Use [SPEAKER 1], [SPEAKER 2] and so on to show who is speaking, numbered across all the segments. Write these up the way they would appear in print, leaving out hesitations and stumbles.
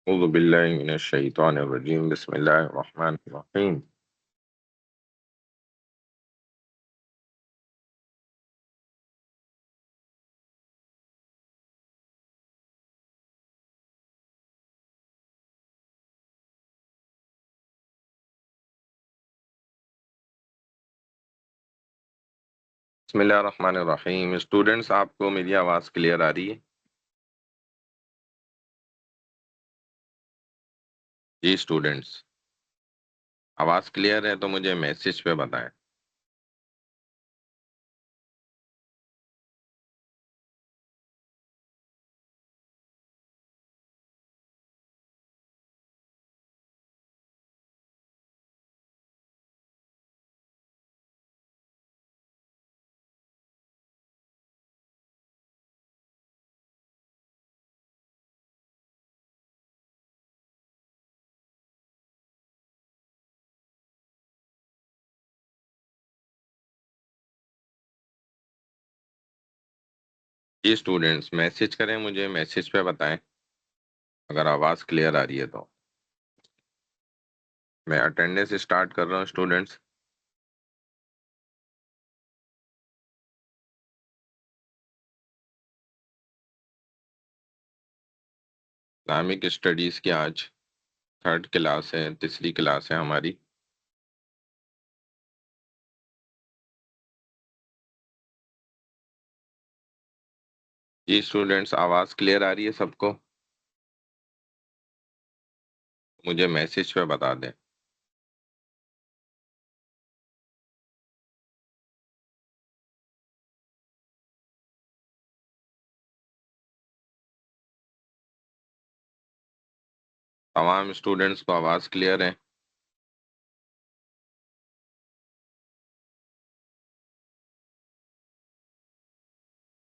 [SPEAKER 1] أعوذ بالله من الشيطان الرجيم بسم الله الرحمن الرحيم. بسم اللہ الرحمن الرحیم. اسٹوڈنٹس، آپ کو میری آواز کلیئر آ رہی ہے؟ جی اسٹوڈنٹس، آواز کلیئر ہے تو مجھے میسج پہ بتائیں. جی اسٹوڈنٹس، میسج کریں، مجھے میسج پہ بتائیں اگر آواز کلیئر آ رہی ہے تو. میں اٹینڈنس اسٹارٹ کر رہا ہوں اسٹوڈنٹس. اسلامک اسٹڈیز کی آج تھرڈ کلاس ہے، تیسری کلاس ہے ہماری. جی اسٹوڈنٹس، آواز کلیئر آ رہی ہے سب کو؟ مجھے میسج پہ بتا دیں. تمام اسٹوڈنٹس کو آواز کلیئر ہے؟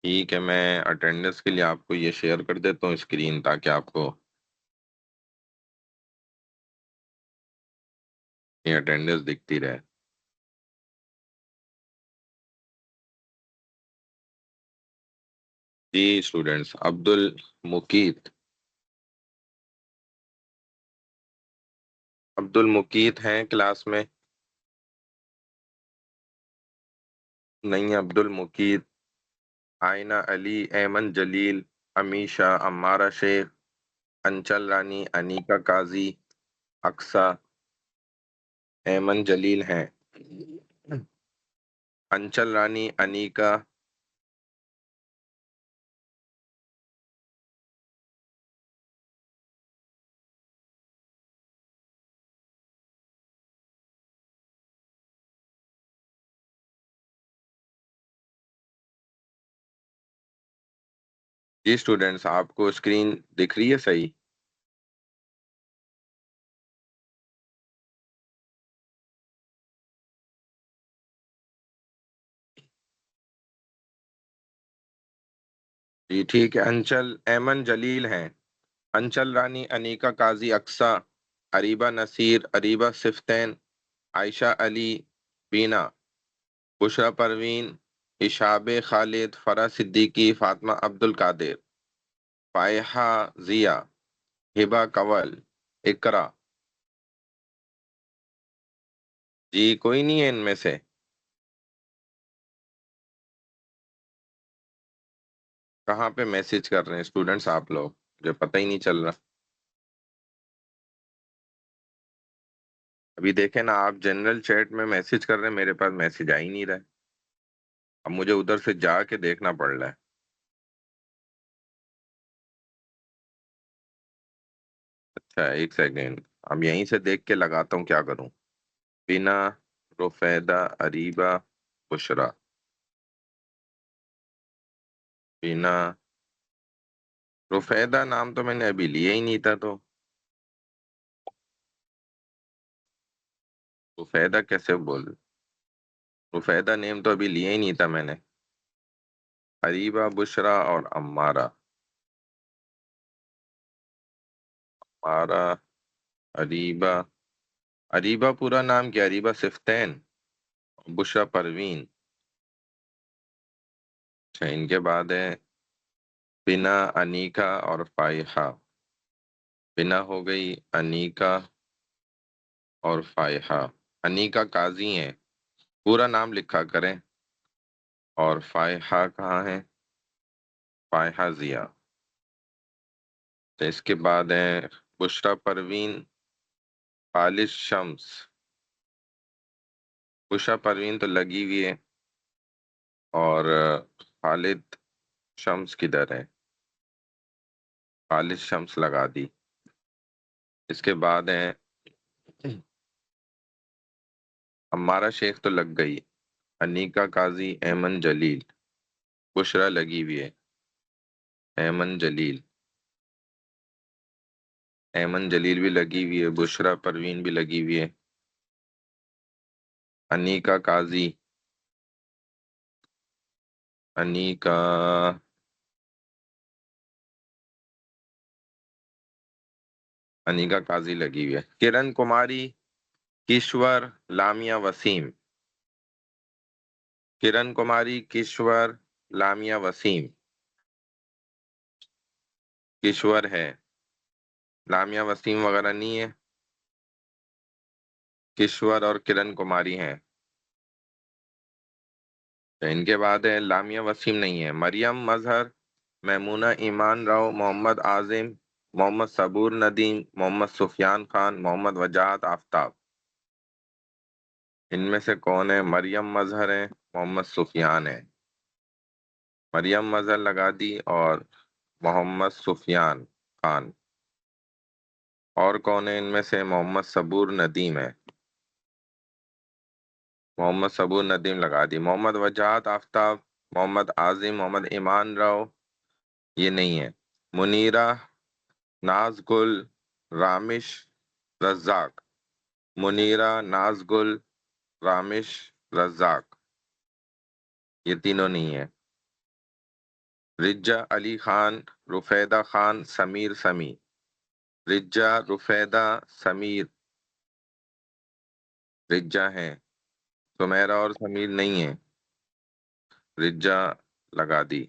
[SPEAKER 1] ٹھیک ہے، میں اٹینڈنس کے لیے آپ کو یہ شیئر کر دیتا ہوں اسکرین، تاکہ آپ کو یہ اٹینڈنس دکھتی رہے. جی اسٹوڈنٹس، عبد المقیت. عبد المقیت ہیں کلاس میں؟ نہیں، عبد المقیت. آئینہ علی، ایمن جلیل، امیشا، امارہ شیخ، انچل رانی، انیکا قاضی، اقصا، ایمن جلیل ہیں. انچل رانی، انیکا. جی اسٹوڈنٹس، آپ کو اسکرین دکھ رہی ہے صحیح؟ جی ٹھیک ہے. انچل ایمن جلیل ہیں. انچل رانی، انیکا قاضی، اقصا، اریبہ نصیر، اریبہ صفتین، عائشہ علی، بینا، بشرا پروین، اشاب خالد، فرح صدیقی، فاطمہ عبد القادر، فائحہ ضیا، ہبہ کنول، اقرا. جی کوئی نہیں ہے ان میں سے؟ کہاں پہ میسج کر رہے ہیں اسٹوڈنٹس آپ لوگ؟ مجھے پتہ ہی نہیں چل رہا. ابھی دیکھیں نا، آپ جنرل چیٹ میں میسج کر رہے ہیں، میرے پاس میسج آ ہی نہیں رہا ہے. اب مجھے ادھر سے جا کے دیکھنا پڑ رہا ہے. اچھا ایک سیکنڈ، اب یہیں سے دیکھ کے لگاتا ہوں، کیا کروں. بینا، رفیدہ، اریبہ، بشرا. بینا، رفیدہ نام تو میں نے ابھی لیا ہی نہیں تھا. تو رفیدہ کیسے بول؟ رفیدہ نیم تو ابھی لیا ہی نہیں تھا میں نے. اریبہ، بشرا اور امارہ. امارہ، اریبہ. اریبہ پورا نام کیا؟ اریبہ صفتین، بشرا پروین. اچھا، ان کے بعد ہے بنا، انیکا اور فائحہ. بنا ہو گئی انیکا اور فائحہ. انیکا قاضی ہیں، پورا نام لکھا کریں. اور فائحہ کہاں ہے؟ فائحہ ضیاء. تو اس کے بعد ہیں بشریٰ پروین، خالد شمس. بشریٰ پروین تو لگی ہوئی ہے، اور خالد شمس کدھر ہے؟ خالد شمس لگا دی. اس کے بعد ہیں ہمارا شیخ تو لگ گئی، انیکا قاضی، ایمن جلیل. بشریٰ لگی ہوئی ہے، ایمن جلیل. ایمن جلیل بھی لگی ہوئی ہے، بشریٰ پروین بھی لگی ہوئی ہے. انیکا قاضی، انیکا انیکا قاضی لگی ہوئی ہے. کرن کماری، کشور، لامیا وسیم. کرن کماری، کشور، لامیا وسیم. کشور ہے، لامیا وسیم وغیرہ نہیں ہے. کشور اور کرن کماری ہیں. تو ان کے بعد ہے لامیا وسیم نہیں ہے. مریم مظہر، میمونہ ایمان راؤ، محمد عاظم، محمد صبور ندیم، محمد سفیان خان، محمد وجاہت آفتاب. ان میں سے کون ہے؟ مریم مظہر ہے، محمد سفیان ہے. مریم مظہر لگا دی اور محمد سفیان خان. اور کون ہے ان میں سے؟ محمد صبور ندیم ہے. محمد صبور ندیم لگا دی. محمد وجاہت آفتاب، محمد عاظم، محمد ایمان راؤ یہ نہیں ہے. منیرہ، ناز گل، رامش، رزاق. منیرہ، ناز گل، رامش، رزاق یہ تینوں نہیں ہے. رجا علی خان، رفیدہ خان، سمیر سمی. رجا، رفیدہ، سمیر. رجا ہیں، سمیرہ اور سمیر نہیں ہیں. رجا لگا دی.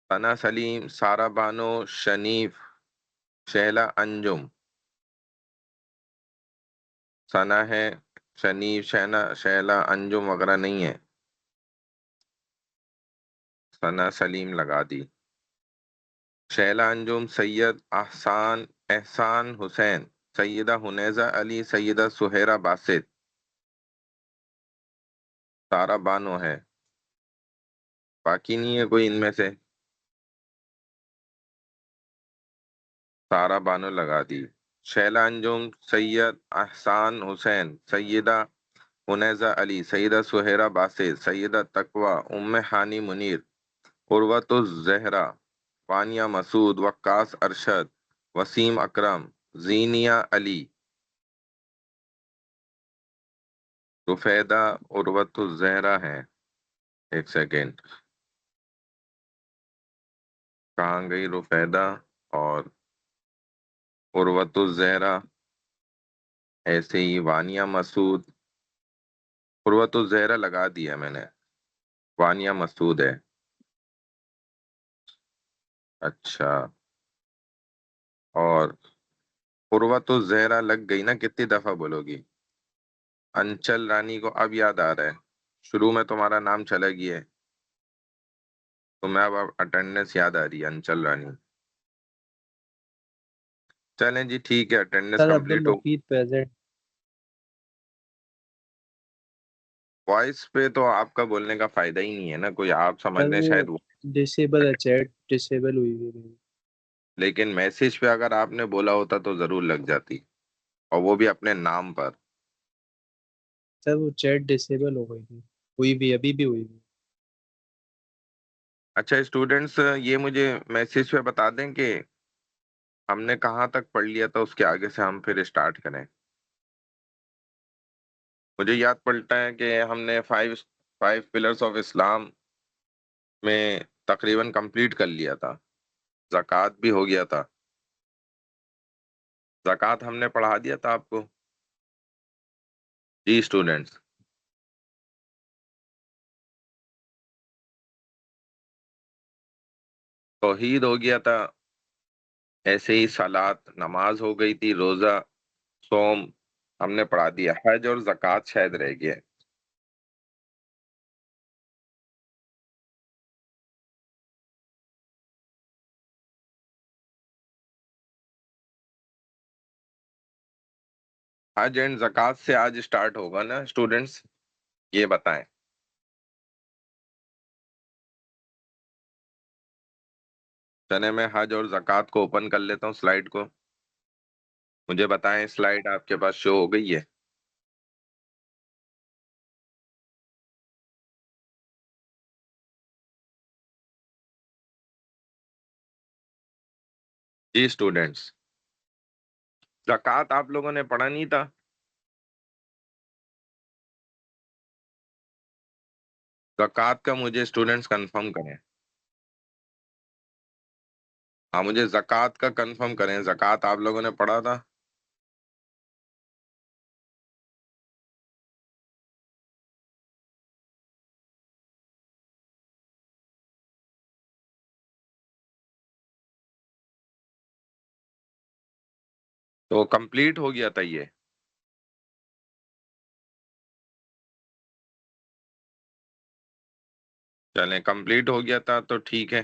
[SPEAKER 1] ثنا سلیم، سارہ بانو، شنیف، شہلا انجم. ثنا ہے، شنیف، شہلا انجم وغیرہ نہیں ہے. ثنا سلیم لگا دی. شہلا انجم، سید احسان حسین، سیدہ حنیزہ علی، سیدہ سہیرہ باسط. سارہ بانو ہے، باقی نہیں ہے کوئی ان میں سے. سارہ بانو لگا دی. شہلا انجم، سید احسان حسین، سیدہ حنیزہ علی، سیدہ سہیرہ باسط، سیدہ تقوی، ام ہانی منیر، عروۃ الزہرا، وانیہ مسعود، وقاص ارشد، وسیم اکرم، زینیہ علی. رفیدہ، عروۃ الزہرا ہیں. ایک سیکنڈ، کہاں گئی رفیدہ اور عروۃ الزہرا؟ ایسے ہی وانیہ مسعود. عروۃ الزہرا لگا دیا میں نے، وانیہ مسعود ہے. اچھا، اور عروۃ الزہرا لگ گئی نا؟ کتنی دفعہ بولو گی؟ انچل رانی کو اب یاد آ رہا ہے، شروع میں تمہارا نام چلا گیا ہے، تمہیں اب اٹینڈنس یاد آ رہی ہے. انچل رانی. چلیں جی ٹھیک ہے، اٹینڈنس
[SPEAKER 2] سر عبد
[SPEAKER 1] کمپلیٹ ہو.
[SPEAKER 2] المفید پریزنٹ.
[SPEAKER 1] وائس پہ تو آپ کا بولنے کا فائدہ ہی نہیں ہے نا کوئی، آپ سمجھ
[SPEAKER 2] سر
[SPEAKER 1] لیں
[SPEAKER 2] وہ
[SPEAKER 1] شاید وہ.
[SPEAKER 2] ڈسیبل ہے، چیٹ ڈسیبل ہوئی ہوئی ہے میری.
[SPEAKER 1] لیکن میسج پہ اگر آپ نے بولا ہوتا تو ضرور لگ جاتی، اور وہ بھی اپنے نام پر.
[SPEAKER 2] سر وہ چیٹ ڈسیبل ہو گئی تھی، ہوئی بھی ابھی بھی ہوئی بھی.
[SPEAKER 1] اچھا اسٹوڈینٹس، یہ مجھے میسج پہ بتا دیں کہ ہم نے کہاں تک پڑھ لیا تھا، اس کے آگے سے ہم پھر اسٹارٹ کریں. مجھے یاد پڑتا ہے کہ ہم نے فائیو پلرز آف اسلام میں تقریباً کمپلیٹ کر لیا تھا. زکوٰۃ بھی ہو گیا تھا. زکوٰۃ ہم نے پڑھا دیا تھا آپ کو. جی اسٹوڈینٹس. توحید ہو گیا تھا. ایسے ہی صلات نماز ہو گئی تھی، روزہ صوم ہم نے پڑھا دیا، حج اور زکوٰۃ شاید رہ گیا ہے۔ حج اینڈ زکوٰۃ سے آج اسٹارٹ ہوگا نا اسٹوڈنٹس، یہ بتائیں۔ چلیں میں حج اور زکوٰۃ کو اوپن کر لیتا ہوں سلائیڈ کو، مجھے بتائیں سلائیڈ آپ کے پاس شو ہو گئی ہے؟ جی اسٹوڈنٹس، زکوٰۃ آپ لوگوں نے پڑھا نہیں تھا؟ زکوٰۃ کا مجھے اسٹوڈنٹس کنفرم کریں، ہاں مجھے زکوٰۃ کا کنفرم کریں، زکوٰۃ آپ لوگوں نے پڑھا تھا؟ تو کمپلیٹ ہو گیا تھا یہ؟ چلیں کمپلیٹ ہو گیا تھا تو ٹھیک ہے،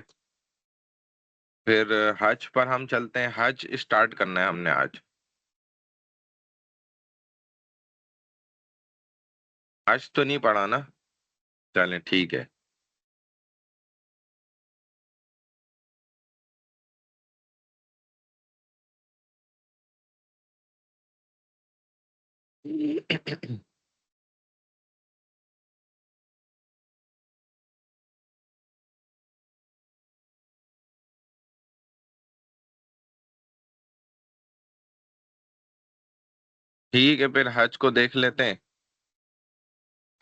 [SPEAKER 1] پھر حج پر ہم چلتے ہیں، حج اسٹارٹ کرنا ہے ہم نے آج۔ حج تو نہیں پڑھا نا؟ چلیں ٹھیک ہے۔ ٹھیک ہے پھر حج کو دیکھ لیتے ہیں۔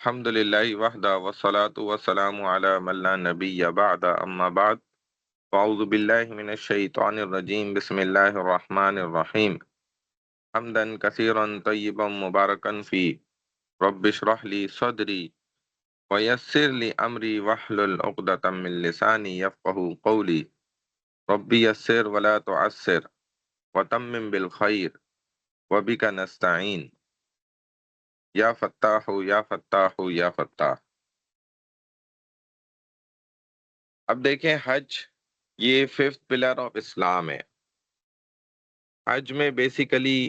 [SPEAKER 1] الحمد للہ وحدہ والصلاة والسلام علی من لا نبی بعد، اما بعد، اعوذ باللہ من الشیطان الرجیم، بسم اللہ الرحمن الرحیم، حمدا کثیرا طیبا مبارکا فی، رب اشرح لی صدری ویسر لی امری واحلل عقدۃ من لسانی یفقہوا قولی، ربی یسر ولا تعسر وتمم بالخیر وبک نستعین، یا فتاح یا فتاح یا فتاح۔ اب دیکھیں حج یہ ففتھ پلر آف اسلام ہے۔ حج میں بیسیکلی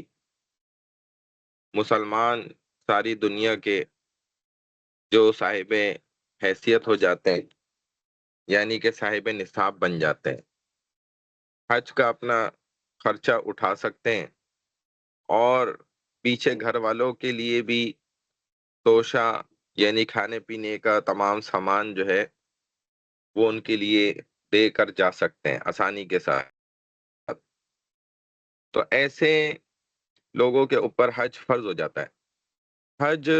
[SPEAKER 1] مسلمان ساری دنیا کے جو صاحب حیثیت ہو جاتے ہیں، یعنی کہ صاحب نصاب بن جاتے ہیں، حج کا اپنا خرچہ اٹھا سکتے ہیں، اور پیچھے گھر والوں کے لیے بھی توشہ یعنی کھانے پینے کا تمام سامان جو ہے وہ ان کے لیے دے کر جا سکتے ہیں آسانی کے ساتھ۔ تو ایسے لوگوں کے اوپر حج فرض ہو جاتا ہے۔ حج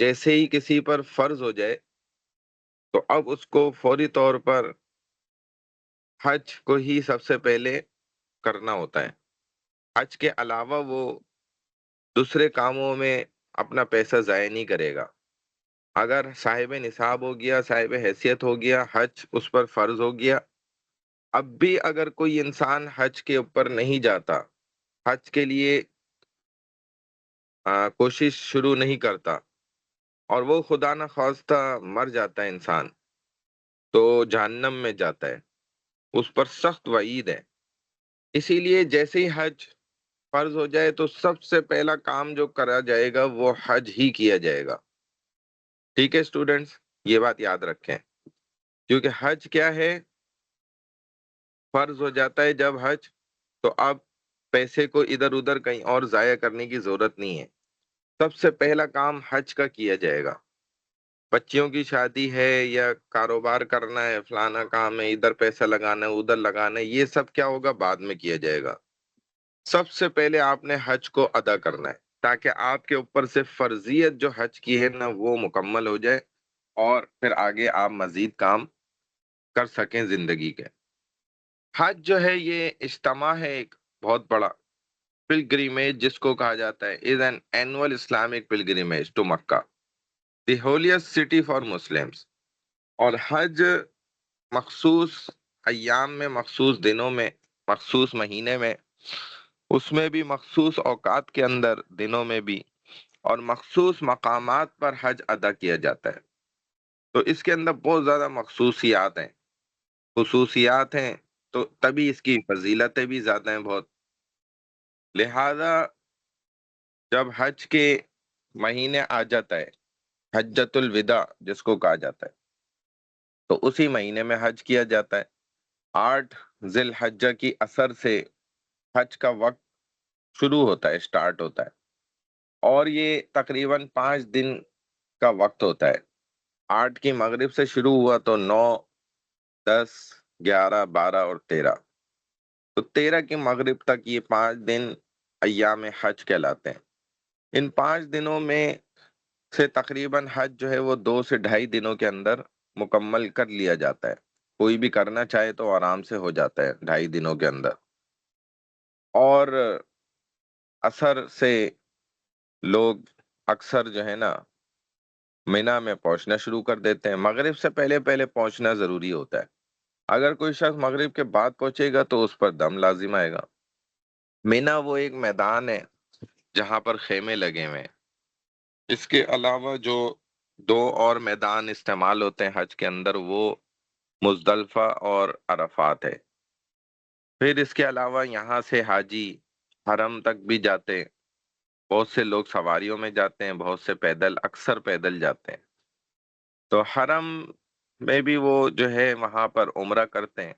[SPEAKER 1] جیسے ہی کسی پر فرض ہو جائے تو اب اس کو فوری طور پر حج کو ہی سب سے پہلے کرنا ہوتا ہے۔ حج کے علاوہ وہ دوسرے کاموں میں اپنا پیسہ ضائع نہیں کرے گا۔ اگر صاحب نصاب ہو گیا، صاحب حیثیت ہو گیا، حج اس پر فرض ہو گیا، اب بھی اگر کوئی انسان حج کے اوپر نہیں جاتا، حج کے لیے کوشش شروع نہیں کرتا، اور وہ خدا نہ خواستہ مر جاتا ہے انسان، تو جہنم میں جاتا ہے، اس پر سخت وعید ہے۔ اسی لیے جیسے ہی حج فرض ہو جائے تو سب سے پہلا کام جو کرا جائے گا وہ حج ہی کیا جائے گا۔ ٹھیک ہے اسٹوڈنٹس، یہ بات یاد رکھیں، کیونکہ حج کیا ہے، فرض ہو جاتا ہے جب حج، تو اب پیسے کو ادھر ادھر کہیں اور ضائع کرنے کی ضرورت نہیں ہے، سب سے پہلا کام حج کا کیا جائے گا۔ بچیوں کی شادی ہے یا کاروبار کرنا ہے، فلانا کام ہے، ادھر پیسہ لگانا ہے ادھر لگانا ہے، یہ سب کیا ہوگا، بعد میں کیا جائے گا۔ سب سے پہلے آپ نے حج کو ادا کرنا ہے، تاکہ آپ کے اوپر سے فرضیت جو حج کی ہے نا وہ مکمل ہو جائے، اور پھر آگے آپ مزید کام کر سکیں زندگی کے۔ حج جو ہے یہ اجتماع ہے ایک بہت بڑا، پلگریمیج جس کو کہا جاتا ہے، is an annual Islamic pilgrimage to Mecca, the holiest city for Muslims. اور حج مخصوص ایام میں، مخصوص دنوں میں مخصوص مہینے میں، اس میں بھی مخصوص اوقات کے اندر، دنوں میں بھی، اور مخصوص مقامات پر حج ادا کیا جاتا ہے۔ تو اس کے اندر بہت زیادہ مخصوصیات ہیں، خصوصیات ہیں، تو تبھی اس کی فضیلتیں بھی زیادہ ہیں بہت۔ لہذا جب حج کے مہینے آ جاتا ہے، حجۃ الوداع جس کو کہا جاتا ہے، تو اسی مہینے میں حج کیا جاتا ہے۔ 8 ذی الحجہ کی اثر سے حج کا وقت شروع ہوتا ہے، سٹارٹ ہوتا ہے، اور یہ تقریباً 5 دن کا وقت ہوتا ہے۔ 8 کی مغرب سے شروع ہوا تو 9، 10، 11، 12 اور 13، تو 13 کی مغرب تک یہ 5 دن ایام حج کہلاتے ہیں۔ ان 5 دنوں میں سے تقریباً حج جو ہے وہ 2 سے 2.5 دنوں کے اندر مکمل کر لیا جاتا ہے۔ کوئی بھی کرنا چاہے تو آرام سے ہو جاتا ہے 2.5 دنوں کے اندر۔ اور اثر سے لوگ اکثر جو ہے نا مینا میں پہنچنا شروع کر دیتے ہیں۔ مغرب سے پہلے پہلے پہنچنا ضروری ہوتا ہے۔ اگر کوئی شخص مغرب کے بعد پہنچے گا تو اس پر دم لازم آئے گا۔ مینا وہ ایک میدان ہے جہاں پر خیمے لگے ہوئے ہیں۔ اس کے علاوہ جو 2 اور میدان استعمال ہوتے ہیں حج کے اندر، وہ مزدلفہ اور عرفات ہے۔ پھر اس کے علاوہ یہاں سے حاجی حرم تک بھی جاتے ہیں۔ بہت سے لوگ سواریوں میں جاتے ہیں، بہت سے پیدل، اکثر پیدل جاتے ہیں۔ تو حرم میں بھی وہ جو ہے وہاں پر عمرہ کرتے ہیں۔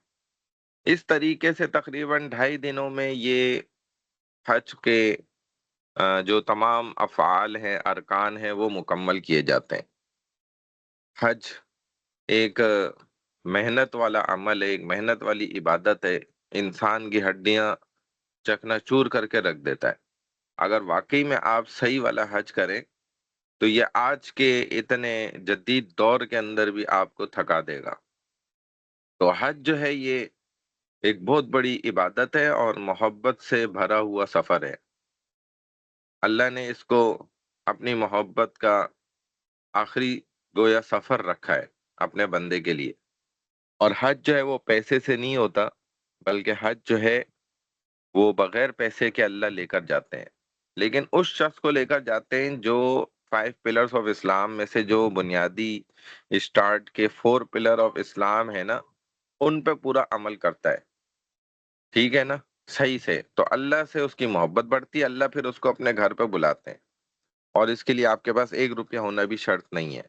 [SPEAKER 1] اس طریقے سے تقریباً 2.5 دنوں میں یہ حج کے جو تمام افعال ہیں، ارکان ہیں، وہ مکمل کیے جاتے ہیں۔ حج ایک محنت والا عمل ہے، ایک محنت والی عبادت ہے، انسان کی ہڈیاں چکنا چور کر کے رکھ دیتا ہے۔ اگر واقعی میں آپ صحیح والا حج کریں تو یہ آج کے اتنے جدید دور کے اندر بھی آپ کو تھکا دے گا۔ تو حج جو ہے یہ ایک بہت بڑی عبادت ہے اور محبت سے بھرا ہوا سفر ہے۔ اللہ نے اس کو اپنی محبت کا آخری گویا سفر رکھا ہے اپنے بندے کے لیے۔ اور حج جو ہے وہ پیسے سے نہیں ہوتا، بلکہ حج جو ہے وہ بغیر پیسے کے اللہ لے کر جاتے ہیں، لیکن اس شخص کو لے کر جاتے ہیں جو 5 پلرز آف اسلام میں سے جو بنیادی اسٹارٹ کے 4 پلر آف اسلام ہے نا، ان پہ پورا عمل کرتا ہے۔ ٹھیک ہے نا، صحیح سے، تو اللہ سے اس کی محبت بڑھتی ہے، اللہ پھر اس کو اپنے گھر پہ بلاتے ہیں، اور اس کے لیے آپ کے پاس 1 روپیہ ہونا بھی شرط نہیں ہے۔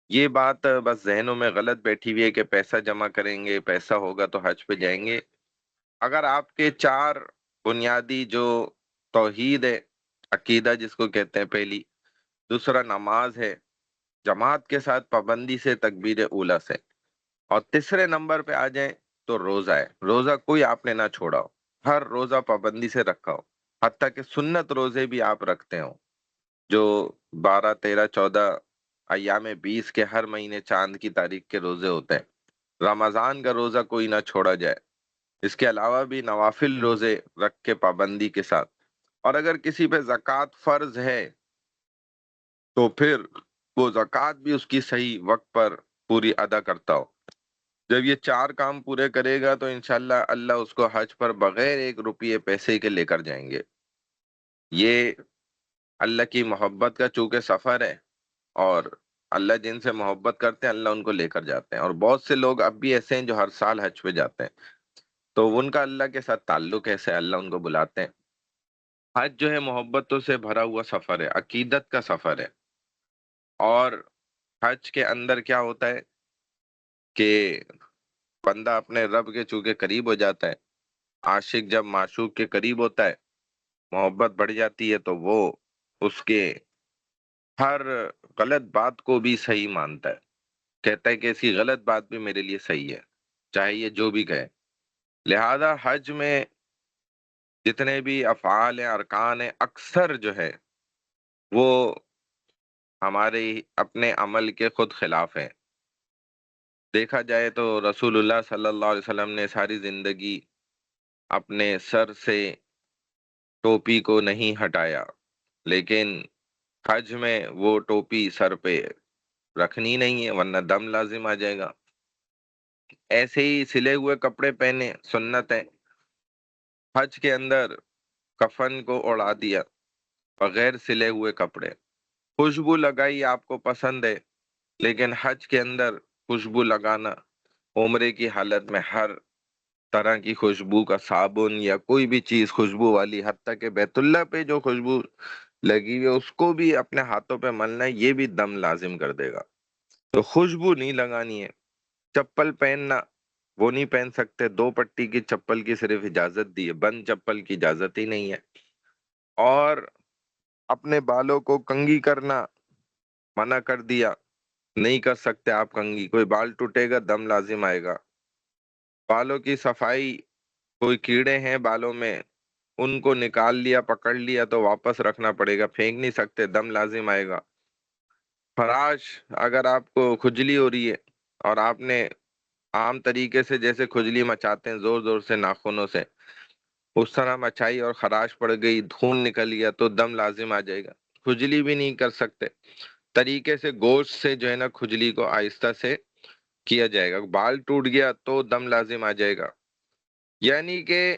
[SPEAKER 1] یہ بات بس ذہنوں میں غلط بیٹھی ہوئی ہے کہ پیسہ جمع کریں گے، پیسہ ہوگا تو حج پہ جائیں گے۔ اگر آپ کے 4 بنیادی جو توحید ہے، عقیدہ جس کو کہتے ہیں پہلی، دوسرا نماز ہے جماعت کے ساتھ پابندی سے، تکبیر اولیٰ سے، اور تیسرے نمبر پہ آ جائیں تو روزہ ہے۔ روزہ کوئی آپ نے نہ چھوڑا ہو، ہر روزہ پابندی سے رکھا ہو، حتیٰ کہ سنت روزے بھی آپ رکھتے ہو، جو 12، 13، 14 ایام 20 کے ہر مہینے چاند کی تاریخ کے روزے ہوتے ہیں۔ رمضان کا روزہ کوئی نہ چھوڑا جائے۔ اس کے علاوہ بھی نوافل روزے رکھ کے پابندی کے ساتھ، اور اگر کسی پہ زکوٰۃ فرض ہے تو پھر وہ زکوٰۃ بھی اس کی صحیح وقت پر پوری ادا کرتا ہو۔ جب یہ 4 کام پورے کرے گا تو انشاءاللہ اللہ اس کو حج پر بغیر 1 روپیے پیسے کے لے کر جائیں گے۔ یہ اللہ کی محبت کا چونکہ سفر ہے، اور اللہ جن سے محبت کرتے ہیں اللہ ان کو لے کر جاتے ہیں، اور بہت سے لوگ اب بھی ایسے ہیں جو ہر سال حج پہ جاتے ہیں، تو ان کا اللہ کے ساتھ تعلق ایسے اللہ ان کو بلاتے ہیں۔ حج جو ہے محبتوں سے بھرا ہوا سفر ہے، عقیدت کا سفر ہے۔ اور حج کے اندر کیا ہوتا ہے کہ بندہ اپنے رب کے چونکہ قریب ہو جاتا ہے۔ عاشق جب معشوق کے قریب ہوتا ہے، محبت بڑھ جاتی ہے، تو وہ اس کے ہر غلط بات کو بھی صحیح مانتا ہے، کہتا ہے کہ ایسی غلط بات بھی میرے لیے صحیح ہے، چاہے یہ جو بھی کہے۔ لہذا حج میں جتنے بھی افعال ہیں، ارکان ہیں، اکثر جو ہے وہ ہمارے اپنے عمل کے خود خلاف ہیں۔ دیکھا جائے تو رسول اللہ صلی اللہ علیہ وسلم نے ساری زندگی اپنے سر سے ٹوپی کو نہیں ہٹایا، لیکن حج میں وہ ٹوپی سر پہ رکھنی نہیں ہے ورنہ دم لازم آ جائے گا۔ ایسے ہی سلے ہوئے کپڑے پہنے سنت ہے، حج کے اندر کفن کو اڑا دیا بغیر سلے ہوئے کپڑے، خوشبو لگائی آپ کو پسند ہے، لیکن حج کے اندر خوشبو لگانا، عمرے کی حالت میں ہر طرح کی خوشبو کا صابن یا کوئی بھی چیز خوشبو والی، حتیٰ کہ بیت اللہ پہ جو خوشبو لگی ہوئی ہے اس کو بھی اپنے ہاتھوں پہ ملنا ہے، یہ بھی دم لازم کر دے گا۔ تو خوشبو نہیں لگانی ہے۔ چپل پہننا، وہ نہیں پہن سکتے، 2 پٹی کی چپل کی صرف اجازت دی ہے، بند چپل کی اجازت ہی نہیں ہے۔ اور اپنے بالوں کو کنگھی کرنا منع کر دیا، نہیں کر سکتے آپ کنگھی، کوئی بال ٹوٹے گا دم لازم آئے گا۔ بالوں کی صفائی، کوئی کیڑے ہیں بالوں میں ان کو نکال لیا پکڑ لیا تو واپس رکھنا پڑے گا، پھینک نہیں سکتے، دم لازم آئے گا۔ خراش، اگر آپ کو کھجلی ہو رہی ہے اور آپ نے عام طریقے سے جیسے کھجلی مچاتے ہیں زور زور سے ناخنوں سے، اس طرح مچائی اور خراش پڑ گئی، خون نکل گیا تو دم لازم آ جائے گا۔ کھجلی بھی نہیں کر سکتے، طریقے سے گوشت سے جو ہے نا کھجلی کو آہستہ سے کیا جائے گا۔ بال ٹوٹ گیا تو دم لازم آ جائے گا۔ یعنی کہ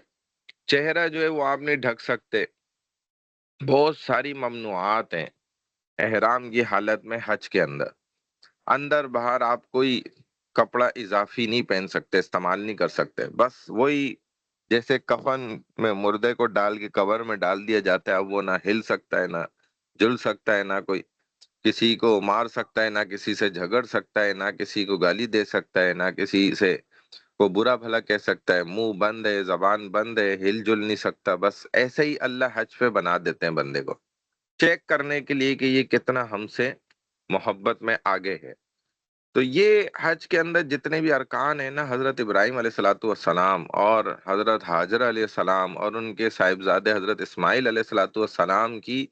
[SPEAKER 1] چہرہ جو ہے وہ آپ نہیں ڈھک سکتے، بہت ساری ممنوعات ہیں احرام کی حالت میں حج کے اندر۔ اندر باہر آپ کوئی کپڑا اضافی نہیں پہن سکتے، استعمال نہیں کر سکتے، بس وہی جیسے کفن میں مردے کو ڈال کے قبر میں ڈال دیا جاتا ہے، اب وہ نہ ہل سکتا ہے، نہ جل سکتا ہے، نہ کوئی کسی کو مار سکتا ہے، نہ کسی سے جھگڑ سکتا ہے، نہ کسی کو گالی دے سکتا ہے، نہ کسی سے کو برا بھلا کہہ سکتا ہے، منہ بند ہے، زبان بند ہے، ہل جل نہیں سکتا۔ بس ایسے ہی اللہ حج پہ بنا دیتے ہیں بندے کو، چیک کرنے کے لیے کہ یہ کتنا ہم سے محبت میں آگے ہے۔ تو یہ حج کے اندر جتنے بھی ارکان ہیں نا، حضرت ابراہیم علیہ الصلوۃ والسلام اور حضرت حاجرہ علیہ السلام اور ان کے صاحبزادے حضرت اسماعیل علیہ الصلوۃ والسلام کی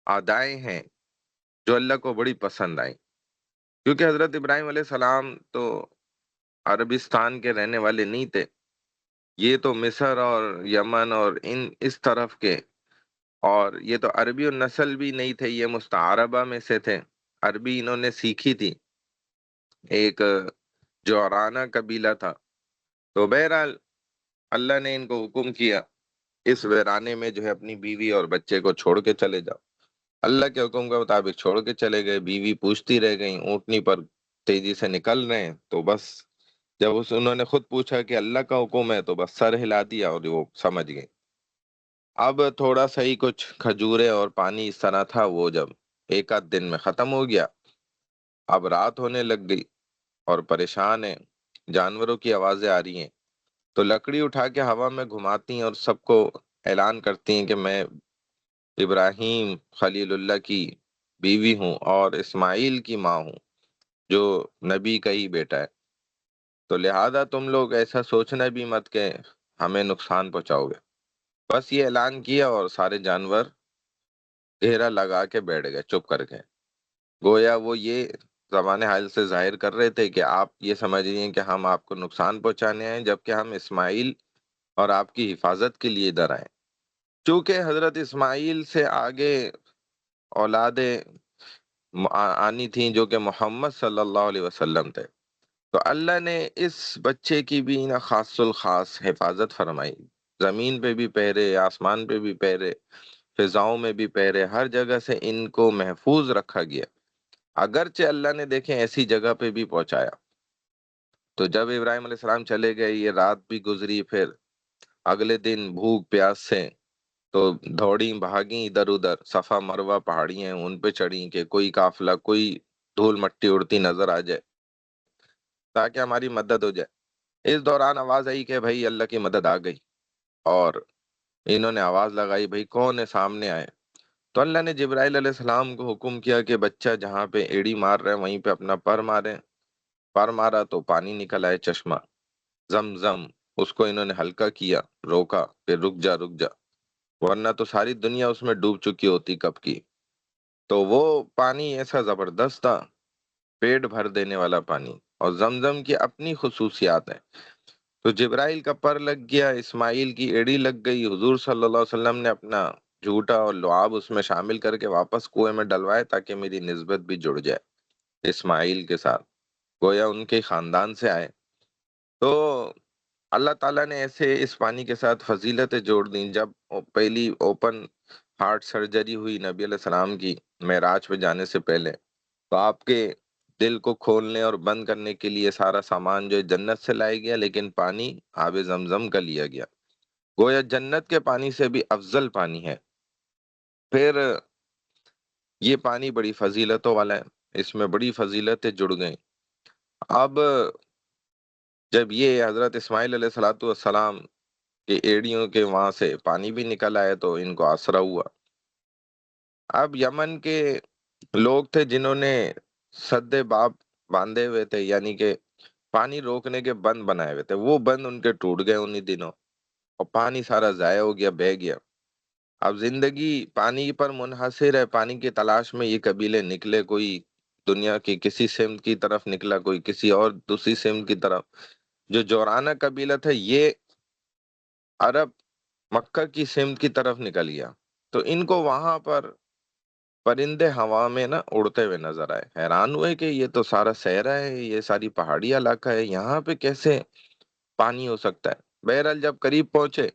[SPEAKER 1] ادائیں ہیں جو اللہ کو بڑی پسند آئیں، کیونکہ حضرت ابراہیم علیہ السلام تو عربستان کے رہنے والے نہیں تھے، یہ تو مصر اور یمن اور اس طرف کے، اور یہ تو عربی النسل بھی نہیں تھے، یہ مستعربہ میں سے تھے، عربی انہوں نے سیکھی تھی، ایک جورانہ قبیلہ تھا۔ تو بہرحال اللہ نے ان کو حکم کیا اس ویرانے میں جو ہے اپنی بیوی اور بچے کو چھوڑ کے چلے جاؤ۔ اللہ کے حکم کے مطابق چھوڑ کے چلے گئے، بیوی پوچھتی رہ گئی، اونٹنی پر تیزی سے نکل رہے ہیں، تو بس جب انہوں نے خود پوچھا کہ اللہ کا حکم ہے تو بس سر ہلا دیا اور وہ سمجھ گئے۔ اب تھوڑا سا ہی کچھ کھجورے اور پانی اس طرح تھا، وہ جب ایک آدھ دن میں ختم ہو گیا، اب رات ہونے لگ گئی اور پریشان ہیں، جانوروں کی آوازیں آ رہی ہیں، تو لکڑی اٹھا کے ہوا میں گھماتی ہیں اور سب کو اعلان کرتی ہیں کہ میں ابراہیم خلیل اللہ کی بیوی ہوں اور اسماعیل کی ماں ہوں جو نبی کا ہی بیٹا ہے، تو لہذا تم لوگ ایسا سوچنا بھی مت کہ ہمیں نقصان پہنچاؤ گے۔ بس یہ اعلان کیا اور سارے جانور گھیرا لگا کے بیٹھ گئے چپ کر کے، گویا وہ یہ زبان حال سے ظاہر کر رہے تھے کہ آپ یہ سمجھ رہی ہیں کہ ہم آپ کو نقصان پہنچانے آئے، جبکہ ہم اسماعیل اور آپ کی حفاظت کے لیے ادھر آئے۔ چونکہ حضرت اسماعیل سے آگے اولادیں آنی تھیں جو کہ محمد صلی اللہ علیہ وسلم تھے، تو اللہ نے اس بچے کی بھی نا خاص الخاص حفاظت فرمائی، زمین پہ بھی پہرے، آسمان پہ بھی پہرے، فضاؤں میں بھی پہرے، ہر جگہ سے ان کو محفوظ رکھا گیا، اگرچہ اللہ نے دیکھیں ایسی جگہ پہ بھی پہنچایا۔ تو جب ابراہیم علیہ السلام چلے گئے، یہ رات بھی گزری، پھر اگلے دن بھوک پیاس سے تو دوڑی بھاگی ادھر ادھر، صفا مروہ پہاڑیاں ہیں ان پہ چڑھی کہ کوئی قافلہ، کوئی دھول مٹی اڑتی نظر آ جائے تاکہ ہماری مدد ہو جائے۔ اس دوران آواز آئی کہ بھائی اللہ کی مدد آ گئی، اور انہوں نے آواز لگائی بھائی کون ہے، سامنے آئے۔ تو اللہ نے جبرائیل علیہ السلام کو حکم کیا کہ بچہ جہاں پہ ایڑی مار رہے ہیں وہیں پہ اپنا پر مارے، پر مارا تو پانی نکل آئے، چشمہ زمزم، اس کو انہوں نے ہلکا کیا، روکا کہ رک جا رک جا، ورنہ تو ساری دنیا اس میں ڈوب چکی ہوتی کب کی۔ تو وہ پانی ایسا زبردست تھا، پیٹ بھر دینے والا پانی، اور زمزم کی اپنی خصوصیات ہیں۔ تو جبرائیل کا پر لگ گیا، اسماعیل کی ایڑی لگ گئی، حضور صلی اللہ علیہ وسلم نے اپنا جھوٹا اور لعاب اس میں شامل کر کے واپس کنویں میں ڈلوائے تاکہ میری نسبت بھی جڑ جائے اسماعیل کے ساتھ، گویا ان کے خاندان سے آئے۔ تو اللہ تعالیٰ نے ایسے اس پانی کے ساتھ فضیلتیں جوڑ دیں. جب پہلی اوپن ہارٹ سرجری ہوئی نبی علیہ السلام کی معراج پہ جانے سے پہلے، تو آپ کے دل کو کھولنے اور بند کرنے کے لیے سارا سامان جو ہے جنت سے لایا گیا، لیکن پانی آب زمزم کا لیا گیا. گویا جنت کے پانی سے بھی افضل پانی ہے. پھر یہ پانی بڑی فضیلتوں والا ہے، اس میں بڑی فضیلتیں جڑ گئیں. اب جب یہ حضرت اسماعیل علیہ الصلوۃ والسلام کے ایڑیوں کے وہاں سے پانی بھی نکل آئے تو ان کو آسرا ہوا. اب یمن کے لوگ تھے جنہوں نے سد باب باندھے ہوئے تھے، یعنی کہ پانی روکنے کے بند بنائے ہوئے تھے. وہ بند ان کے ٹوٹ گئے انہی دنوں، اور پانی سارا ضائع ہو گیا، بہہ گیا. اب زندگی پانی پر منحصر ہے. پانی کی تلاش میں یہ قبیلے نکلے، کوئی دنیا کی کسی سمت کی طرف نکلا، کوئی کسی اور دوسری سمت کی طرف. جو جورانہ قبیلہ تھا یہ عرب مکہ کی سمت کی طرف نکل گیا. تو ان کو وہاں پر پرندے ہوا میں نا اڑتے ہوئے نظر آئے. حیران ہوئے کہ یہ تو سارا صحرا ہے، یہ ساری پہاڑی علاقہ ہے، یہاں پہ کیسے پانی ہو سکتا ہے. بہرحال جب قریب پہنچے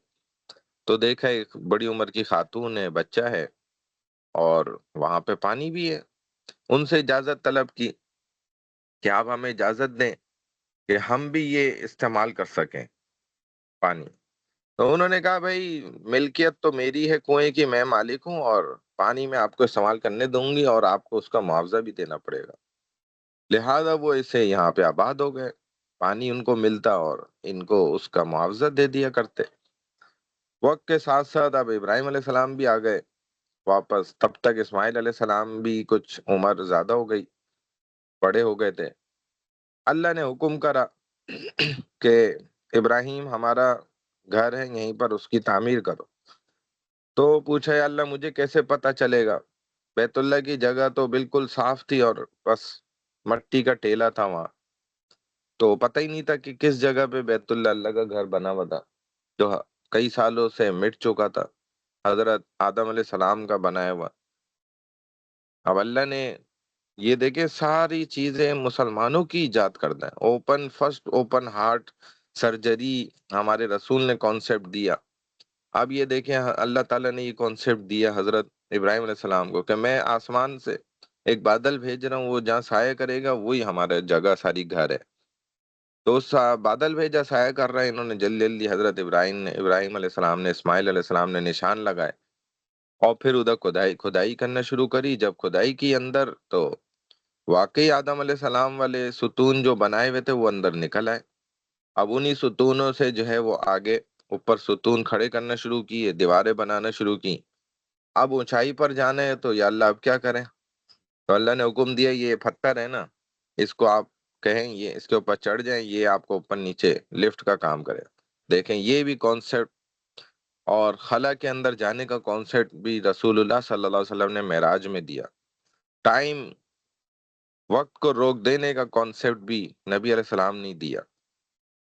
[SPEAKER 1] تو دیکھا ایک بڑی عمر کی خاتون ہے، بچہ ہے، اور وہاں پہ پانی بھی ہے. ان سے اجازت طلب کی کہ آپ ہمیں اجازت دیں کہ ہم بھی یہ استعمال کر سکیں پانی. تو انہوں نے کہا بھائی ملکیت تو میری ہے کنویں کی، میں مالک ہوں، اور پانی میں آپ کو استعمال کرنے دوں گی، اور آپ کو اس کا معاوضہ بھی دینا پڑے گا. لہذا وہ اسے یہاں پہ آباد ہو گئے. پانی ان کو ملتا اور ان کو اس کا معاوضہ دے دیا کرتے. وقت کے ساتھ ساتھ اب ابراہیم علیہ السلام بھی آ گئے واپس. تب تک اسماعیل علیہ السلام بھی کچھ عمر زیادہ ہو گئی، بڑے ہو گئے تھے. اللہ نے حکم کرا کہ ابراہیم ہمارا گھر ہے یہیں پر اس کی تعمیر کرو. تو پوچھا یا اللہ مجھے کیسے پتا چلے گا؟ بیت اللہ کی جگہ تو بالکل صاف تھی اور بس مٹی کا ٹیلا تھا وہاں، تو پتہ ہی نہیں تھا کہ کس جگہ پہ بیت اللہ اللہ کا گھر بنا ہوا تھا جو کئی سالوں سے مٹ چکا تھا، حضرت آدم علیہ السلام کا بنایا ہوا. اب اللہ نے یہ دیکھے ساری چیزیں مسلمانوں کی ایجاد کرتا ہے. فرسٹ اوپن ہارٹ سرجری ہمارے رسول نے کانسیپٹ دیا. اب یہ دیکھیں اللہ تعالیٰ نے یہ کانسیپٹ دیا حضرت ابراہیم علیہ السلام کو کہ میں آسمان سے ایک بادل بھیج رہا ہوں، وہ جہاں سایہ کرے گا وہی ہمارا جگہ ساری گھر ہے. تو اس بادل بھیجا، سایہ کر رہا ہے. انہوں نے جلدی جلدی حضرت ابراہیم علیہ السلام نے، اسماعیل علیہ السلام نے نشان لگائے، اور پھر ادھر کھدائی کرنا شروع کری. جب کھدائی کی اندر تو واقعی آدم علیہ السلام والے ستون جو بنائے ہوئے تھے وہ اندر نکل آئے. اب انہی ستونوں سے جو ہے وہ آگے اوپر ستون کھڑے کرنا شروع کیے، دیواریں بنانا شروع کی. اب اونچائی پر جانا ہے تو یا اللہ اب کیا کریں؟ تو اللہ نے حکم دیا یہ پتھر ہے نا، اس کو آپ کہیں یہ اس کے اوپر چڑھ جائیں، یہ آپ کو اوپر نیچے لفٹ کا کام کرے. دیکھیں یہ بھی کانسیپٹ، اور خلا کے اندر جانے کا کانسیپٹ بھی رسول اللہ صلی اللہ علیہ وسلم نے معراج میں دیا. ٹائم وقت کو روک دینے کا کانسیپٹ بھی نبی علیہ السلام نے دیا.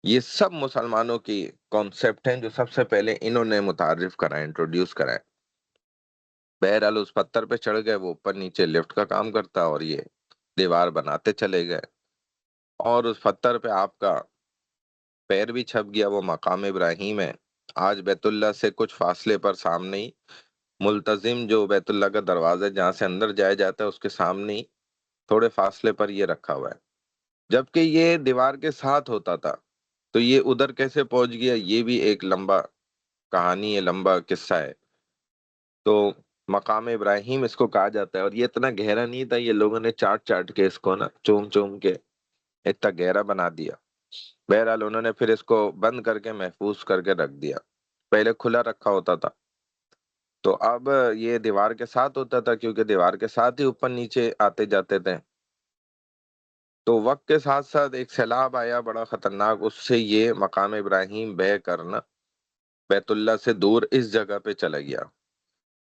[SPEAKER 1] یہ سب مسلمانوں کی کانسیپٹ ہیں جو سب سے پہلے انہوں نے متعارف کرائے، انٹروڈیوس کرائے. بہرحال اس پتھر پہ چڑھ گئے، وہ اوپر نیچے لفٹ کا کام کرتا، اور یہ دیوار بناتے چلے گئے. اور اس پتھر پہ آپ کا پیر بھی چھپ گیا، وہ مقام ابراہیم ہے. آج بیت اللہ سے کچھ فاصلے پر سامنے ہی ملتزم جو بیت اللہ کا دروازہ جہاں سے اندر جایا جاتا ہے اس کے سامنے ہی تھوڑے فاصلے پر یہ رکھا ہوا ہے. جبکہ یہ دیوار کے ساتھ ہوتا تھا، تو یہ ادھر کیسے پہنچ گیا یہ بھی ایک لمبا کہانی ہے، لمبا قصہ ہے. تو مقام ابراہیم اس کو کہا جاتا ہے. اور یہ اتنا گہرا نہیں تھا، یہ لوگوں نے چاٹ چاٹ کے اس کو نا چوم چوم کے اتنا گہرا بنا دیا. بہرحال انہوں نے پھر اس کو بند کر کے محفوظ کر کے رکھ دیا. پہلے کھلا رکھا ہوتا تھا، تو اب یہ دیوار کے ساتھ ہوتا تھا کیونکہ دیوار کے ساتھ ہی اوپر نیچے آتے جاتے تھے. تو وقت کے ساتھ ساتھ ایک سیلاب آیا بڑا خطرناک، اس سے یہ مقام ابراہیم بہ کرنا بیت اللہ سے دور اس جگہ پہ چلا گیا.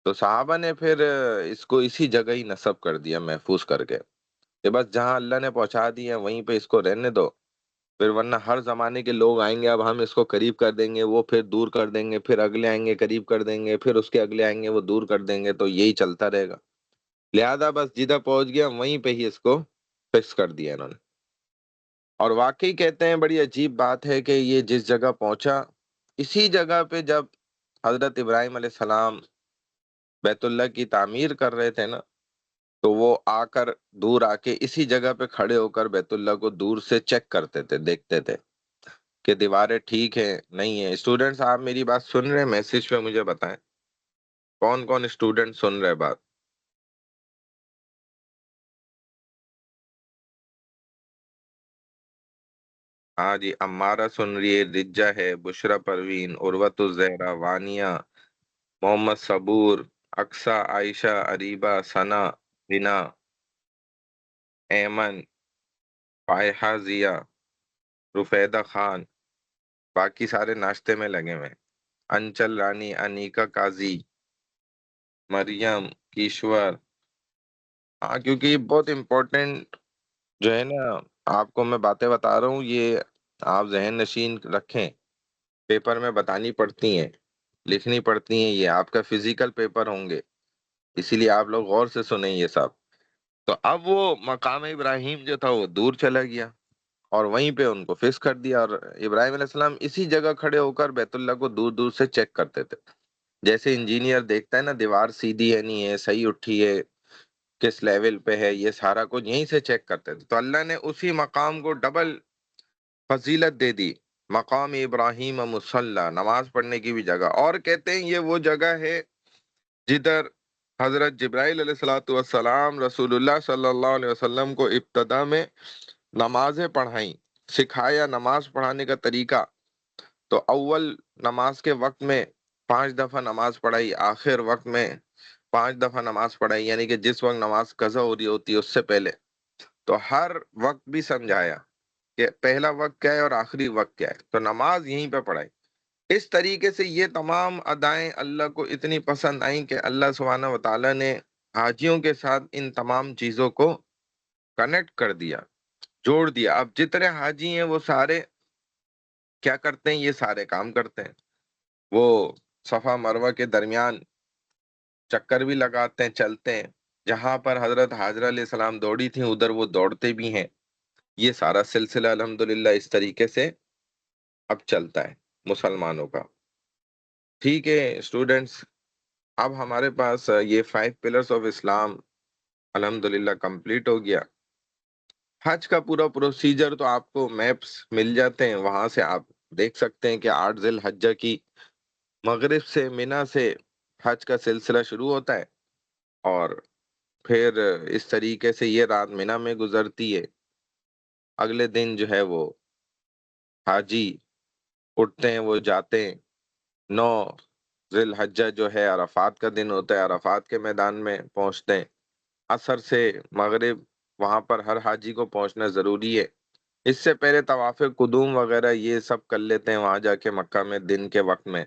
[SPEAKER 1] تو صحابہ نے پھر اس کو اسی جگہ ہی نصب کر دیا محفوظ کر کے کہ بس جہاں اللہ نے پہنچا دیا وہیں پہ اس کو رہنے دو. پھر ورنہ ہر زمانے کے لوگ آئیں گے، اب ہم اس کو قریب کر دیں گے، وہ پھر دور کر دیں گے، پھر اگلے آئیں گے قریب کر دیں گے، پھر اس کے اگلے آئیں گے وہ دور کر دیں گے، تو یہی چلتا رہے گا. لہذا بس جدھر پہنچ گیا وہیں پہ ہی اس کو فکس کر دیا انہوں نے. اور واقعی کہتے ہیں بڑی عجیب بات ہے کہ یہ جس جگہ پہنچا، اسی جگہ پہ جب حضرت ابراہیم علیہ السلام بیت اللہ کی تعمیر کر رہے تھے نا، تو وہ آ کر دور آ کے اسی جگہ پہ کھڑے ہو کر بیت اللہ کو دور سے چیک کرتے تھے، دیکھتے تھے کہ دیواریں ٹھیک ہیں نہیں ہیں۔ اسٹوڈنٹس آپ میری بات سن رہے ہیں؟ میسج پہ مجھے بتائیں کون کون اسٹوڈنٹ سن رہے بات۔ ہاں جی، امارہ سن رہی ہے، رجا ہے، بشرا پروین، عروت الزہرا، وانیہ، محمد صبور، اقصا، عائشہ، اریبہ، ثنا، بنا، ایمن، فائحہ، ضیا، رفیدہ خان، باقی سارے ناشتے میں لگے ہوئے ہیں۔ انچل رانی، انیکا قاضی، مریم، کیشور۔ ہاں کیونکہ یہ بہت امپورٹنٹ جو ہے نا، آپ کو میں باتیں بتا رہا ہوں، یہ آپ ذہن نشین رکھیں، پیپر میں بتانی پڑتی ہیں، لکھنی پڑتی ہیں، یہ آپ کا فزیکل پیپر ہوں گے، اسی لیے آپ لوگ غور سے سنیں یہ سب۔ تو اب وہ مقام ابراہیم جو تھا وہ دور چلا گیا، اور وہیں پہ ان کو فکس کر دیا، اور ابراہیم علیہ السلام اسی جگہ کھڑے ہو کر بیت اللہ کو دور دور سے چیک کرتے تھے، جیسے انجینئر دیکھتا ہے نا دیوار سیدھی ہے نہیں ہے، صحیح اٹھی ہے، کس لیول پہ ہے، یہ سارا کچھ یہیں سے چیک کرتے تھے۔ تو اللہ نے اسی مقام کو ڈبل فضیلت دے دی، مقام ابراہیم مصلی، نماز پڑھنے کی بھی جگہ، اور کہتے ہیں یہ وہ جگہ ہے جدھر حضرت جبرائیل علیہ الصلوۃ والسلام رسول اللہ صلی اللہ علیہ وسلم کو ابتدا میں نمازیں پڑھائیں، سکھایا نماز پڑھانے کا طریقہ۔ تو اول نماز کے وقت میں 5 دفعہ نماز پڑھائی، آخر وقت میں 5 دفعہ نماز پڑھائی، یعنی کہ جس وقت نماز قضا ہو رہی ہوتی ہے اس سے پہلے، تو ہر وقت بھی سمجھایا کہ پہلا وقت کیا ہے اور آخری وقت کیا ہے، تو نماز یہیں پہ پڑھائی۔ اس طریقے سے یہ تمام ادائیں اللہ کو اتنی پسند آئیں کہ اللہ سبحانہ و تعالیٰ نے حاجیوں کے ساتھ ان تمام چیزوں کو کنیکٹ کر دیا، جوڑ دیا۔ اب جتنے حاجی ہیں وہ سارے کیا کرتے ہیں؟ یہ سارے کام کرتے ہیں، وہ صفا مروہ کے درمیان چکر بھی لگاتے ہیں، چلتے ہیں، جہاں پر حضرت حاجرہ علیہ السلام دوڑی تھیں ادھر وہ دوڑتے بھی ہیں۔ یہ سارا سلسلہ الحمدللہ اس طریقے سے اب چلتا ہے مسلمانوں کا۔ ٹھیک ہے اسٹوڈنٹس، اب ہمارے پاس یہ 5 پلرز آف اسلام الحمدللہ کمپلیٹ ہو گیا۔ حج کا پورا پروسیجر تو آپ کو میپس مل جاتے ہیں، وہاں سے آپ دیکھ سکتے ہیں کہ 8 ذی الحجہ کی مغرب سے مینا سے حج کا سلسلہ شروع ہوتا ہے، اور پھر اس طریقے سے یہ رات مینا میں گزرتی ہے۔ اگلے دن جو ہے وہ حاجی اٹھتے ہیں، وہ جاتے ہیں، 9 ذی الحجہ جو ہے عرفات کا دن ہوتا ہے، عرفات کے میدان میں پہنچتے ہیں۔ عصر سے مغرب وہاں پر ہر حاجی کو پہنچنا ضروری ہے۔ اس سے پہلے طواف قدوم وغیرہ یہ سب کر لیتے ہیں وہاں جا کے مکہ میں دن کے وقت میں،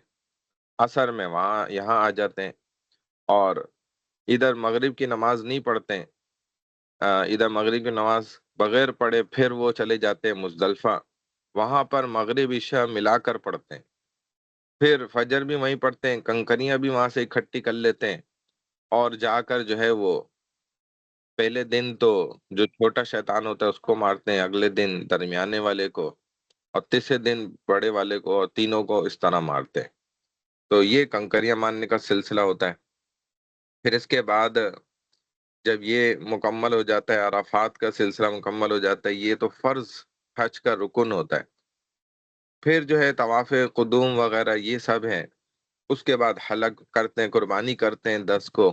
[SPEAKER 1] عصر میں وہاں یہاں آ جاتے ہیں، اور ادھر مغرب کی نماز نہیں پڑھتے ہیں، ادھر مغرب کی نماز بغیر پڑھے پھر وہ چلے جاتے ہیں مزدلفہ، وہاں پر مغرب عشاء ملا کر پڑھتے ہیں، پھر فجر بھی وہیں پڑھتے ہیں، کنکریاں بھی وہاں سے اکٹھی کر لیتے ہیں، اور جا کر جو ہے وہ پہلے دن تو جو چھوٹا شیطان ہوتا ہے اس کو مارتے ہیں، اگلے دن درمیانے والے کو، اور تیسرے دن بڑے والے کو، اور تینوں کو اس طرح مارتے ہیں۔ تو یہ کنکریاں مارنے کا سلسلہ ہوتا ہے۔ پھر اس کے بعد جب یہ مکمل ہو جاتا ہے، عرفات کا سلسلہ مکمل ہو جاتا ہے، یہ تو فرض حج کا رکن ہوتا ہے، پھر جو ہے طواف قدوم وغیرہ یہ سب ہے، اس کے بعد حلق کرتے ہیں، قربانی کرتے ہیں 10 کو،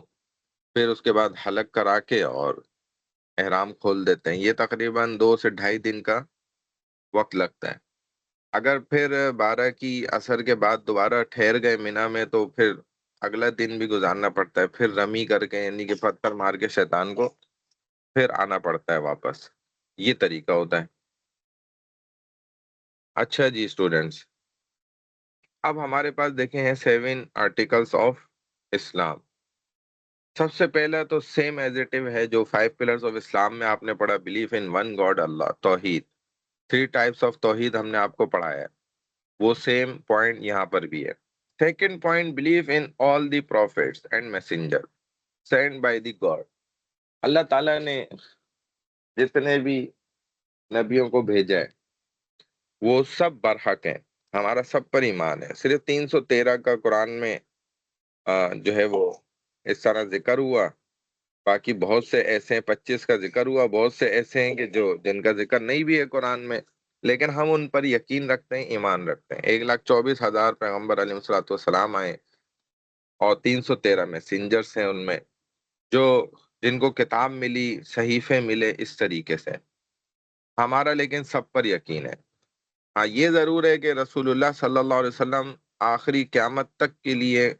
[SPEAKER 1] پھر اس کے بعد حلق کرا کے اور احرام کھول دیتے ہیں۔ یہ تقریباً 2 سے 2.5 دن کا وقت لگتا ہے۔ اگر پھر 12 کی عصر کے بعد دوبارہ ٹھہر گئے مینا میں تو پھر اگلا دن بھی گزارنا پڑتا ہے، پھر رمی کر کے یعنی کہ پتھر مار کے شیطان کو پھر آنا پڑتا ہے واپس، یہ طریقہ ہوتا ہے۔ اچھا جی اسٹوڈنٹس، اب ہمارے پاس دیکھیں ہیں 7 آرٹیکلس آف اسلام۔ سب سے پہلا تو سیم ایز اٹ ہے جو 5 پلرز آف اسلام میں آپ نے پڑھا، بلیف ان ون گاڈ اللہ، توحید، 3 ٹائپس آف توحید ہم نے آپ کو پڑھایا ہے، وہ سیم پوائنٹ یہاں پر بھی ہے۔ Second point, believe in all the prophets and messenger sent by the God. اللہ تعالیٰ نے جتنے بھی نبیوں کو بھیجا ہے وہ سب برحق ہیں، ہمارا سب پر ایمان ہے۔ صرف 313 کا قرآن میں جو ہے وہ اس طرح ذکر ہوا، باقی بہت سے ایسے ہیں، 25 کا ذکر ہوا، بہت سے ایسے ہیں کہ جن کا ذکر نہیں بھی ہے قرآن میں، لیکن ہم ان پر یقین رکھتے ہیں، ایمان رکھتے ہیں۔ 1,24,000 پیغمبر علیہ السلام آئے اور 313 میسنجرس ہیں ان میں، جو جن کو کتاب ملی، صحیفے ملے، اس طریقے سے ہمارا لیکن سب پر یقین ہے۔ ہاں یہ ضرور ہے کہ رسول اللہ صلی اللہ علیہ وسلم آخری قیامت تک کے لیے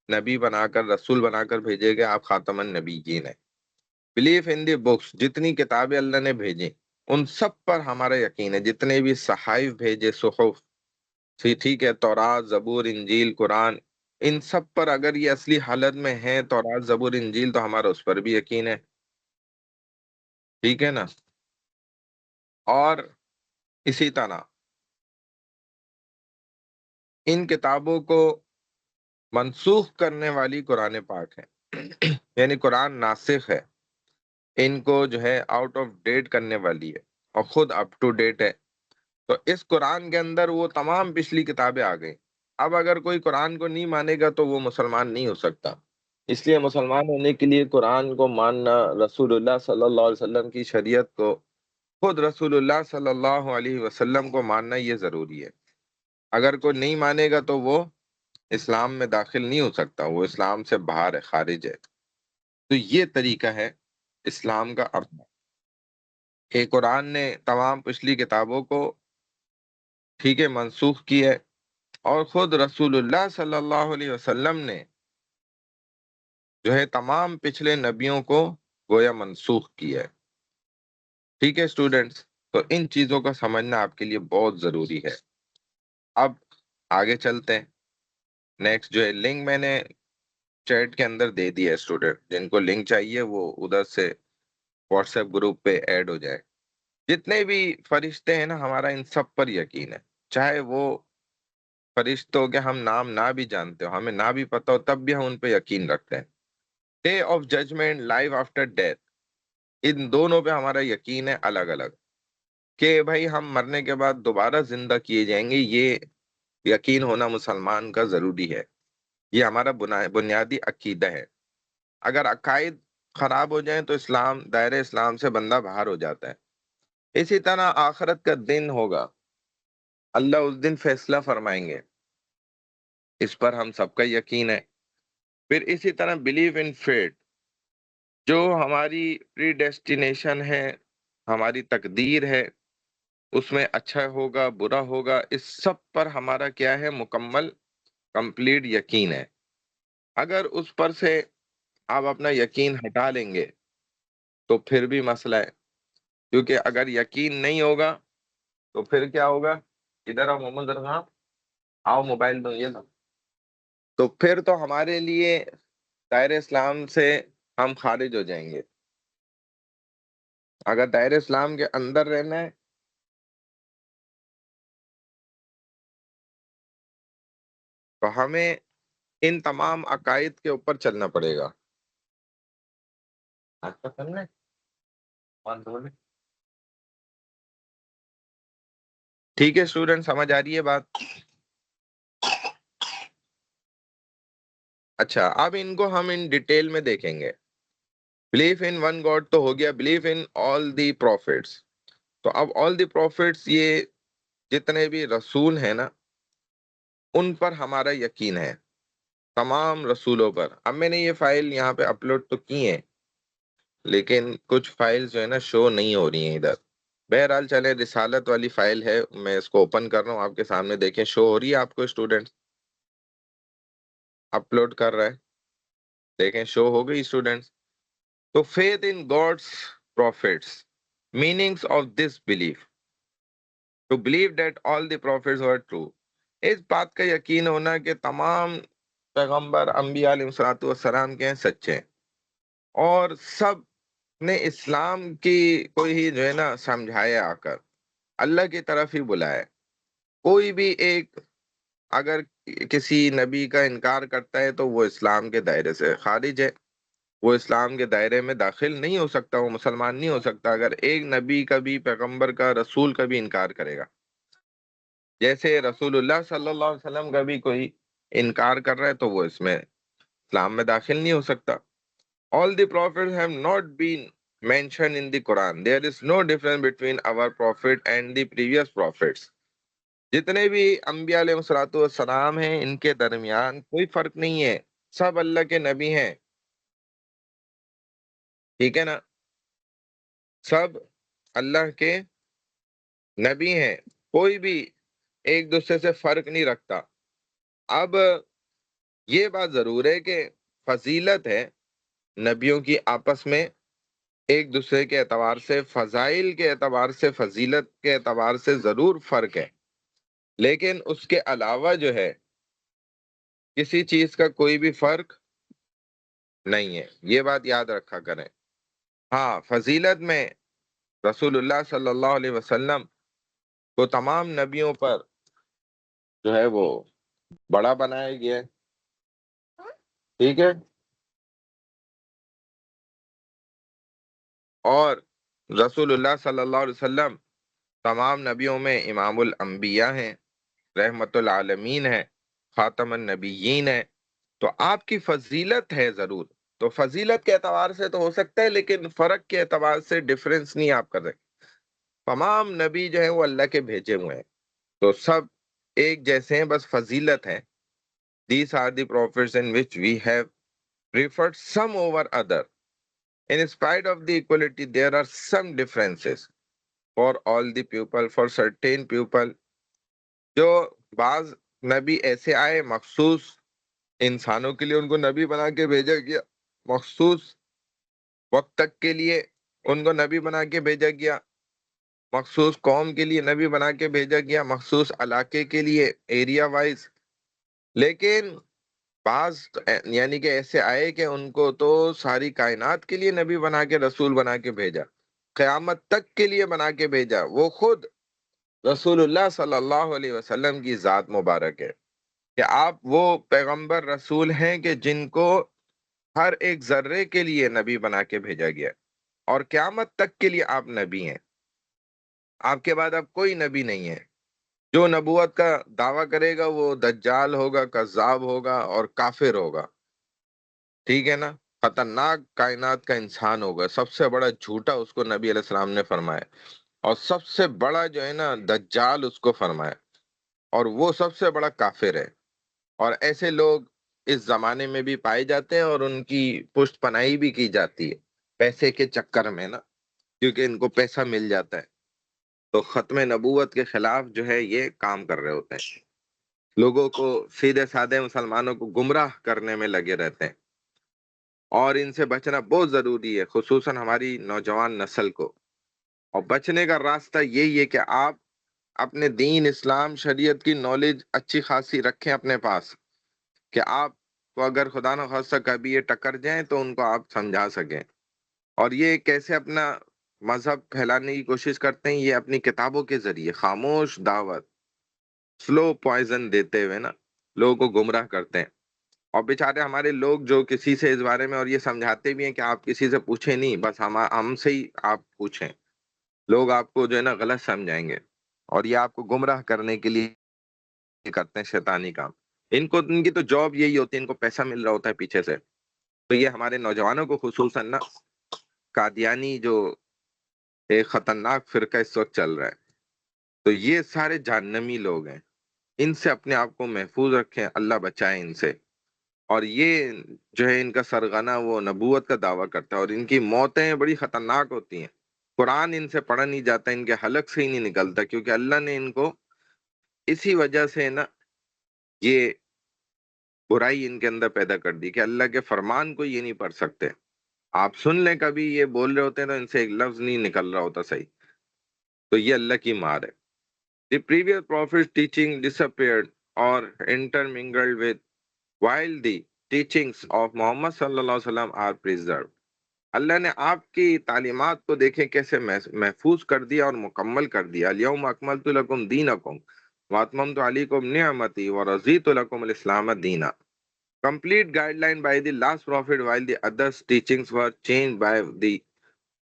[SPEAKER 1] نبی بنا کر، رسول بنا کر بھیجے گئے، آپ خاتم النبیین ہیں۔ بلیف ان دی بکس، جتنی کتابیں اللہ نے بھیجی ان سب پر ہمارا یقین ہے، جتنے بھی صحائف بھیجے، صحف، ٹھیک ہے، تورات، زبور، انجیل، قرآن، ان سب پر اگر یہ اصلی حالت میں ہیں تورات، زبور، انجیل، تو ہمارا اس پر بھی یقین ہے، ٹھیک ہے نا۔ اور اسی طرح ان کتابوں کو منسوخ کرنے والی قرآن پاک ہے یعنی قرآن ناسخ ہے، ان کو جو ہے آؤٹ آف ڈیٹ کرنے والی ہے اور خود اپ ٹو ڈیٹ ہے۔ تو اس قرآن کے اندر وہ تمام پچھلی کتابیں آ گئیں۔ اب اگر کوئی قرآن کو نہیں مانے گا تو وہ مسلمان نہیں ہو سکتا، اس لیے مسلمان ہونے کے لیے قرآن کو ماننا، رسول اللہ صلی اللہ علیہ وسلم کی شریعت کو، خود رسول اللہ صلی اللہ علیہ وسلم کو ماننا یہ ضروری ہے۔ اگر کوئی نہیں مانے گا تو وہ اسلام میں داخل نہیں ہو سکتا، وہ اسلام سے باہر ہے، خارج ہے۔ تو یہ طریقہ ہے اسلام کا ارتھ کہ قرآن نے تمام پچھلی کتابوں کو، ٹھیک ہے، منسوخ کی ہے، اور خود رسول اللہ صلی اللہ علیہ وسلم نے جو ہے تمام پچھلے نبیوں کو گویا منسوخ کیا ہے، ٹھیک ہے اسٹوڈنٹس۔ تو ان چیزوں کا سمجھنا آپ کے لیے بہت ضروری ہے۔ اب آگے چلتے ہیں، نیکسٹ جو ہے لنک میں نے چیٹ کے اندر دے دیا ہے، اسٹوڈنٹ جن کو لنک چاہیے وہ ادھر سے واٹس ایپ گروپ پہ ایڈ ہو جائے۔ جتنے بھی فرشتے ہیں نا، ہمارا ان سب پر یقین ہے، چاہے وہ فرشتوں کے ہم نام نہ بھی جانتے ہو، ہمیں نہ بھی پتہ ہو، تب بھی ہم ان پہ یقین رکھتے ہیں۔ Day of judgement, life after death, ان دونوں پہ ہمارا یقین ہے الگ الگ، کہ بھائی ہم مرنے کے بعد دوبارہ زندہ کیے جائیں گے، یہ یقین ہونا مسلمان کا ضروری ہے، یہ ہمارا بنیادی عقیدہ ہے۔ اگر عقائد خراب ہو جائیں تو دائرہ اسلام سے بندہ باہر ہو جاتا ہے۔ اسی طرح آخرت کا دن ہوگا، اللہ اس دن فیصلہ فرمائیں گے، اس پر ہم سب کا یقین ہے۔ پھر اسی طرح بلیو ان فیٹ، جو ہماری پری ڈیسٹینیشن ہے، ہماری تقدیر ہے، اس میں اچھا ہوگا، برا ہوگا، اس سب پر ہمارا کیا ہے، مکمل، کمپلیٹ یقین ہے۔ اگر اس پر سے آپ اپنا یقین ہٹا لیں گے تو پھر بھی مسئلہ ہے، کیونکہ اگر یقین نہیں ہوگا تو پھر کیا ہوگا، ادھر آؤ محمد رضا، آؤ موبائل دو یہ نا، تو پھر تو ہمارے لیے دائرہ اسلام سے ہم خارج ہو جائیں گے۔ اگر دائرہ اسلام کے اندر رہنا ہے تو ہمیں ان تمام عقائد کے اوپر چلنا پڑے گا۔ آپ کا کرنا ہے؟ ٹھیک ہے اسٹوڈنٹ، سمجھ آ رہی ہے بات؟ اچھا، اب ان کو ہم ان ڈیٹیل میں دیکھیں گے۔ بلیف ان ون گاڈ تو ہو گیا، belief in all the prophets, تو اب آل دی پروفٹس یہ جتنے بھی رسول ہیں نا، ان پر ہمارا یقین ہے، تمام رسولوں پر۔ اب میں نے یہ فائل یہاں پہ اپلوڈ تو کی ہیں، لیکن کچھ فائل جو ہے نا شو نہیں ہو رہی ہیں ادھر۔ بہرحال چلے، رسالت والی فائل ہے، میں اس کو اوپن کر رہا ہوں، آپ کے سامنے دیکھیں، شو ہو رہی ہے آپ کو اسٹوڈنٹ؟ اپلوڈ کر رہا ہے، دیکھیں شو ہو گئی اسٹوڈنٹس۔ تو faith in God's prophets, meanings of this belief, to believe that all the prophets were true, اس بات کا یقین ہونا کہ تمام پیغمبر، انبیاء علیہ الصلوۃ والسلام کے ہیں، سچے ہیں، اور سب نے اسلام کی کوئی ہی جو ہے نا سمجھایا، آ کر اللہ کی طرف ہی بلایا۔ کوئی بھی ایک اگر کسی نبی کا انکار کرتا ہے تو وہ اسلام کے دائرے سے خارج ہے۔ وہ اسلام کے دائرے میں داخل نہیں ہو سکتا، وہ مسلمان نہیں ہو سکتا اگر ایک نبی کا بھی، پیغمبر کا، رسول کا بھی انکار کرے گا۔ جیسے رسول اللہ صلی اللہ علیہ وسلم کا بھی کوئی انکار کر رہا ہے تو وہ اس میں اسلام میں داخل نہیں ہو سکتا۔ All the prophets have not been mentioned in the Quran. There is no difference between our prophet and the previous prophets. جتنے بھی انبیاء علیہ الصلوۃ والسلام ہیں ان کے درمیان کوئی فرق نہیں ہے، سب اللہ کے نبی ہیں، ٹھیک ہے نا، سب اللہ کے نبی ہیں، کوئی بھی ایک دوسرے سے فرق نہیں رکھتا۔ اب یہ بات ضرور ہے کہ فضیلت ہے نبیوں کی آپس میں ایک دوسرے کے اعتبار سے، فضائل کے اعتبار سے، فضیلت کے اعتبار سے ضرور فرق ہے، لیکن اس کے علاوہ جو ہے کسی چیز کا کوئی بھی فرق نہیں ہے، یہ بات یاد رکھا کریں۔ ہاں، فضیلت میں رسول اللہ صلی اللہ علیہ وسلم کو تمام نبیوں پر جو ہے وہ بڑا بنایا گیا ہے، ٹھیک ہے، اور رسول اللہ صلی اللہ علیہ وسلم تمام نبیوں میں امام الانبیاء ہیں، رحمت العالمین ہے، خاتم النبیین ہے، تو آپ کی فضیلت ہے ضرور، تو فضیلت کے اعتبار سے تو ہو سکتا ہے، لیکن فرق کے اعتبار سے ڈیفرنس نہیں آپ کر رہے۔ تمام نبی جو ہیں وہ اللہ کے بھیجے ہوئے ہیں، تو سب ایک جیسے ہیں، بس فضیلت ہے۔ These are the prophets in which we have preferred some over other. In spite of the equality, there are some differences for all the people, for certain people. جو بعض نبی ایسے آئے مخصوص انسانوں کے لیے ان کو نبی بنا کے بھیجا گیا، مخصوص وقت تک کے لیے ان کو نبی بنا کے بھیجا گیا، مخصوص قوم کے لیے نبی بنا کے بھیجا گیا، مخصوص علاقے کے لیے، ایریا وائز۔ لیکن بعض یعنی کہ ایسے آئے کہ ان کو تو ساری کائنات کے لیے نبی بنا کے، رسول بنا کے بھیجا، قیامت تک کے لیے بنا کے بھیجا۔ وہ خود رسول اللہ صلی اللہ علیہ وسلم کی ذات مبارک ہے کہ آپ وہ پیغمبر رسول ہیں کہ جن کو ہر ایک ذرے کے لیے نبی بنا کے بھیجا گیا، اور قیامت تک کے لیے آپ نبی ہیں، آپ کے بعد اب کوئی نبی نہیں ہے۔ جو نبوت کا دعویٰ کرے گا وہ دجال ہوگا، کذاب ہوگا اور کافر ہوگا، ٹھیک ہے نا، خطرناک کائنات کا انسان ہوگا، سب سے بڑا جھوٹا اس کو نبی علیہ السلام نے فرمایا، اور سب سے بڑا جو ہے نا دجال اس کو فرمایا، اور وہ سب سے بڑا کافر ہے۔ اور ایسے لوگ اس زمانے میں بھی پائے جاتے ہیں اور ان کی پشت پناہی بھی کی جاتی ہے پیسے کے چکر میں نا، کیونکہ ان کو پیسہ مل جاتا ہے، تو ختم نبوت کے خلاف جو ہے یہ کام کر رہے ہوتے ہیں، لوگوں کو، سیدھے سادے مسلمانوں کو گمراہ کرنے میں لگے رہتے ہیں، اور ان سے بچنا بہت ضروری ہے، خصوصاً ہماری نوجوان نسل کو۔ اور بچنے کا راستہ یہی ہے کہ آپ اپنے دین، اسلام، شریعت کی نالج اچھی خاصی رکھیں اپنے پاس، کہ آپ کو اگر خدا نہ خواستہ کبھی یہ ٹکر جائیں تو ان کو آپ سمجھا سکیں۔ اور یہ کیسے اپنا مذہب پھیلانے کی کوشش کرتے ہیں؟ یہ اپنی کتابوں کے ذریعے خاموش دعوت، سلو پوائزن دیتے ہوئے نا لوگوں کو گمراہ کرتے ہیں۔ اور بیچارے ہمارے لوگ جو کسی سے اس بارے میں، اور یہ سمجھاتے بھی ہیں کہ آپ کسی سے پوچھیں نہیں، بس ہم سے ہی آپ پوچھیں، لوگ آپ کو جو ہے نا غلط سمجھائیں گے، اور یہ آپ کو گمراہ کرنے کے لیے کرتے ہیں شیطانی کام۔ ان کی تو جاب یہی ہوتی ہے، ان کو پیسہ مل رہا ہوتا ہے پیچھے سے۔ تو یہ ہمارے نوجوانوں کو خصوصاً نا، قادیانی جو ایک خطرناک فرقہ اس وقت چل رہا ہے، تو یہ سارے جہنمی لوگ ہیں، ان سے اپنے آپ کو محفوظ رکھیں، اللہ بچائے ان سے۔ اور یہ جو ہے ان کا سرغنہ وہ نبوت کا دعویٰ کرتا ہے، اور ان کی موتیں بڑی خطرناک ہوتی ہیں، قرآن ان سے پڑھا نہیں جاتا، ان کے حلق سے ہی نہیں نکلتا، کیونکہ اللہ نے ان کو اسی وجہ سے نا یہ برائی ان کے اندر پیدا کر دی کہ اللہ کے فرمان کو یہ نہیں پڑھ سکتے۔ آپ سن لیں کبھی یہ بول رہے ہوتے ہیں تو ان سے ایک لفظ نہیں نکل رہا ہوتا صحیح، تو یہ اللہ کی مار ہے۔ The previous prophet's teaching disappeared or intermingled with while the teachings of Muhammad صلی اللہ علیہ وسلم are preserved. اللہ نے آپ کی تعلیمات کو دیکھیں کیسے محفوظ کر دیا اور مکمل کر دیا۔ الیوم اکملت لکم دینکم واتممت علیکم نعمتی ورضیت لکم الاسلام دینا۔ complete guideline by the last prophet, while the others teachings were changed by the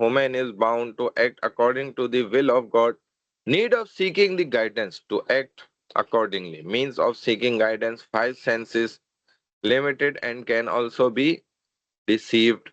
[SPEAKER 1] Human is bound to act according to the will of God. Need of seeking the guidance to act accordingly. Means of seeking guidance, five senses limited and can also be deceived.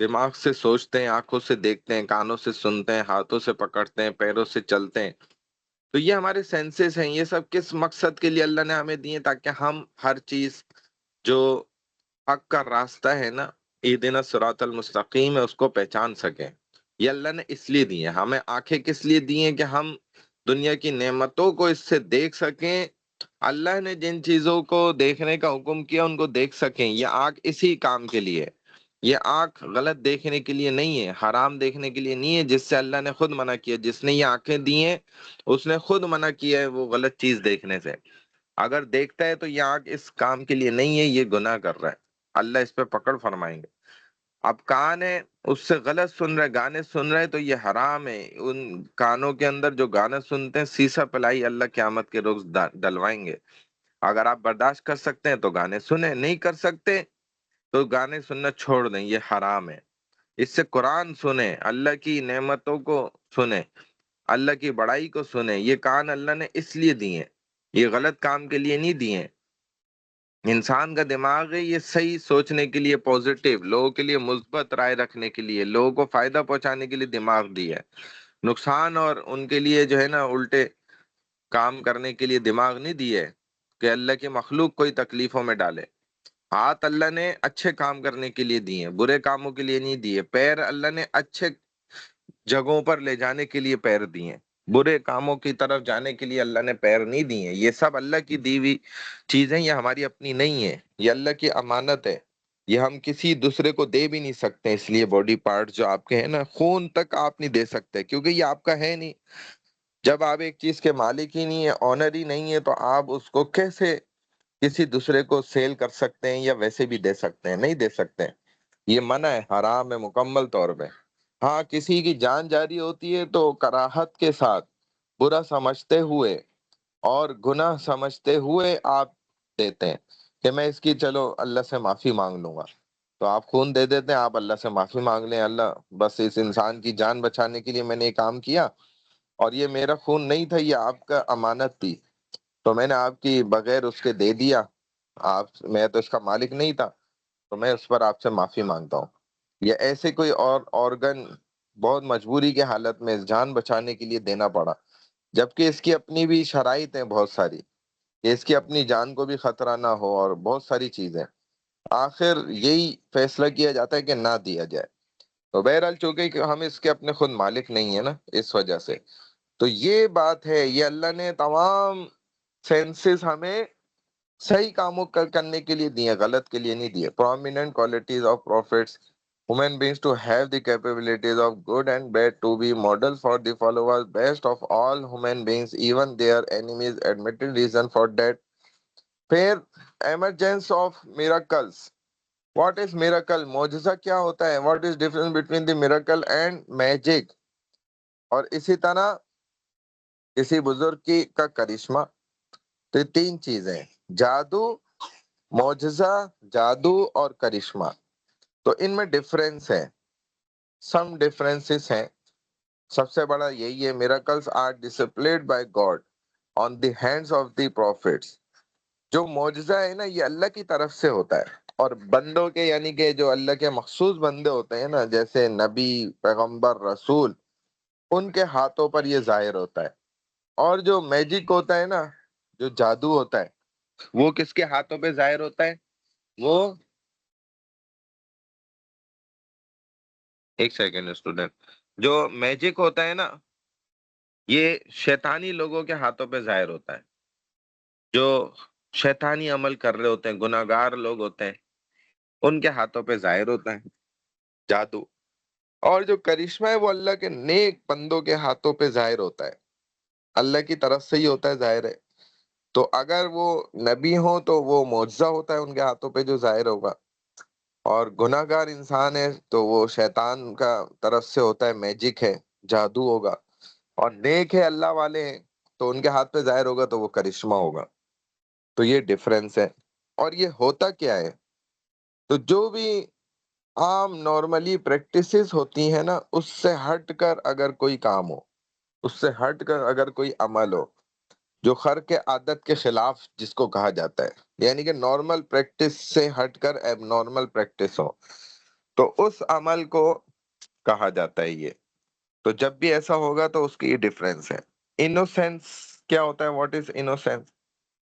[SPEAKER 1] دماغ سے سوچتے ہیں، آنکھوں سے دیکھتے ہیں، کانوں سے سنتے ہیں، ہاتھوں سے پکڑتے ہیں، پیروں سے چلتے ہیں. تو یہ ہمارے سینسز ہیں. یہ سب کس مقصد کے لیے اللہ نے ہمیں دیے؟ تاکہ ہم ہر چیز جو حق کا راستہ ہے نا، اہدنا الصراط المستقیم ہے، اس کو پہچان سکیں. یہ اللہ نے اس لیے دی ہے. ہمیں آنکھیں کس لیے دی ہیں؟ کہ ہم دنیا کی نعمتوں کو اس سے دیکھ سکیں. اللہ نے جن چیزوں کو دیکھنے کا حکم کیا ان کو دیکھ سکیں. یہ آنکھ اسی کام کے لیے ہے. یہ آنکھ غلط دیکھنے کے لیے نہیں ہے، حرام دیکھنے کے لیے نہیں ہے، جس سے اللہ نے خود منع کیا. جس نے یہ آنکھیں دی ہیں اس نے خود منع کیا ہے وہ غلط چیز دیکھنے سے. اگر دیکھتا ہے تو یہ آنکھ اس کام کے لیے نہیں ہے، یہ گناہ کر رہا ہے. اللہ اس پہ پکڑ فرمائیں گے. اب کان ہے، اس سے غلط سن رہے، گانے سن رہے، تو یہ حرام ہے. ان کانوں کے اندر جو گانے سنتے ہیں سیسا پلائی اللہ قیامت کے روز ڈلوائیں گے. اگر آپ برداشت کر سکتے ہیں تو گانے سنیں، نہیں کر سکتے تو گانے سننا چھوڑ دیں، یہ حرام ہے. اس سے قرآن سنیں، اللہ کی نعمتوں کو سنیں، اللہ کی بڑائی کو سنیں. یہ کان اللہ نے اس لیے دیے ہیں، یہ غلط کام کے لیے نہیں دیے ہیں. انسان کا دماغ ہے یہ صحیح سوچنے کے لیے، پوزیٹیو لوگوں کے لیے مثبت رائے رکھنے کے لیے، لوگوں کو فائدہ پہنچانے کے لیے دماغ دی ہے. نقصان اور ان کے لیے جو ہے نا الٹے کام کرنے کے لیے دماغ نہیں دی ہے کہ اللہ کی مخلوق کوئی تکلیفوں میں ڈالے. ہاتھ اللہ نے اچھے کام کرنے کے لیے دیے ہیں، برے کاموں کے لیے نہیں دیے. پیر اللہ نے اچھے جگہوں پر لے جانے کے لیے پیر دیے ہیں، برے کاموں کی طرف جانے کے لیے اللہ نے پیر نہیں دیے ہیں. یہ سب اللہ کی دی ہوئی چیزیں، یہ ہماری اپنی نہیں ہے، یہ اللہ کی امانت ہے. یہ ہم کسی دوسرے کو دے بھی نہیں سکتے. اس لیے باڈی پارٹ جو آپ کے ہیں نا، خون تک آپ نہیں دے سکتے کیونکہ یہ آپ کا ہے نہیں. جب آپ ایک چیز کے مالک ہی نہیں ہے، آنر ہی نہیں ہے، تو آپ اس کو کیسے کسی دوسرے کو سیل کر سکتے ہیں یا ویسے بھی دے سکتے ہیں؟ نہیں دے سکتے. یہ منع ہے، حرام ہے مکمل طور پہ. ہاں کسی کی جان جاری ہوتی ہے تو کراہت کے ساتھ، برا سمجھتے ہوئے اور گناہ سمجھتے ہوئے آپ دیتے ہیں کہ میں اس کی چلو اللہ سے معافی مانگ لوں گا. تو آپ خون دے دیتے ہیں، آپ اللہ سے معافی مانگ لیں، اللہ بس اس انسان کی جان بچانے کے لیے میں نے یہ کام کیا، اور یہ میرا خون نہیں تھا، یہ آپ کا امانت تھی، تو میں نے آپ کی بغیر اس کے دے دیا. میں تو اس کا مالک نہیں تھا، تو میں اس پر آپ سے معافی مانگتا ہوں. یا ایسے کوئی اور آرگن بہت مجبوری کے حالت میں جان بچانے کے لیے دینا پڑا، جبکہ اس کی اپنی بھی شرائط ہیں بہت ساری، کہ اس کی اپنی جان کو بھی خطرہ نہ ہو اور بہت ساری چیزیں. آخر یہی فیصلہ کیا جاتا ہے کہ نہ دیا جائے. تو بہرحال چونکہ کہ ہم اس کے اپنے خود مالک نہیں ہیں نا، اس وجہ سے. تو یہ بات ہے، یہ اللہ نے تمام سینسز ہمیں صحیح کاموں کرنے کے لیے دیے، غلط کے لیے نہیں دیے. Prominent qualities of prophets human beings to have the capabilities of good and bad to be model for the followers. Best of all human beings, even their enemies, admitted reason for that. پھر emergence of miracles. What is miracle? معجزہ کیا ہوتا ہے؟ What is difference between the miracle and magic? اور اسی طرح کسی بزرگ کا کرشمہ. تو یہ تین چیزیں، جادو، معجزہ، جادو اور کرشمہ. تو ان میں ڈفرینس ہے، سم ڈفرینسز ہیں. سب سے بڑا یہی ہے، miracles are displayed by God on the hands of the prophets. جو معجزہ ہے نا یہ اللہ کی طرف سے ہوتا ہے، اور بندوں کے یعنی کہ جو اللہ کے مخصوص بندے ہوتے ہیں نا، جیسے نبی، پیغمبر، رسول، ان کے ہاتھوں پر یہ ظاہر ہوتا ہے. اور جو میجک ہوتا ہے نا، جو جادو ہوتا ہے، وہ کس کے ہاتھوں پہ ظاہر ہوتا ہے؟ وہ ایک سیکنڈ اسٹوڈنٹ، جو میجک ہوتا ہے نا یہ شیطانی لوگوں کے ہاتھوں پہ ظاہر ہوتا ہے. جو شیطانی عمل کر رہے ہوتے ہیں، گناہ گار لوگ ہوتے ہیں، ان کے ہاتھوں پہ ظاہر ہوتا ہے جادو. اور جو کرشمہ ہے وہ اللہ کے نیک بندوں کے ہاتھوں پہ ظاہر ہوتا ہے، اللہ کی طرف سے ہی ہوتا ہے ظاہر ہے. تو اگر وہ نبی ہوں تو وہ معجزہ ہوتا ہے ان کے ہاتھوں پہ جو ظاہر ہوگا، اور گناہ گار انسان ہے تو وہ شیطان کا طرف سے ہوتا ہے، میجک ہے، جادو ہوگا. اور نیک ہے، اللہ والے ہیں، تو ان کے ہاتھ پہ ظاہر ہوگا تو وہ کرشمہ ہوگا. تو یہ ڈفرینس ہے. اور یہ ہوتا کیا ہے؟ تو جو بھی عام نارملی پریکٹسز ہوتی ہیں نا، اس سے ہٹ کر اگر کوئی کام ہو، اس سے ہٹ کر اگر کوئی عمل ہو جو خرق عادت کے خلاف جس کو کہا جاتا ہے، یعنی کہ نارمل پریکٹس سے ہٹ کر ایب نارمل پریکٹس ہو، تو اس عمل کو کہا جاتا ہے یہ. تو جب بھی ایسا ہوگا تو اس کی یہ ڈفرینس ہے. انوسینس کیا ہوتا ہے؟ What is innocence?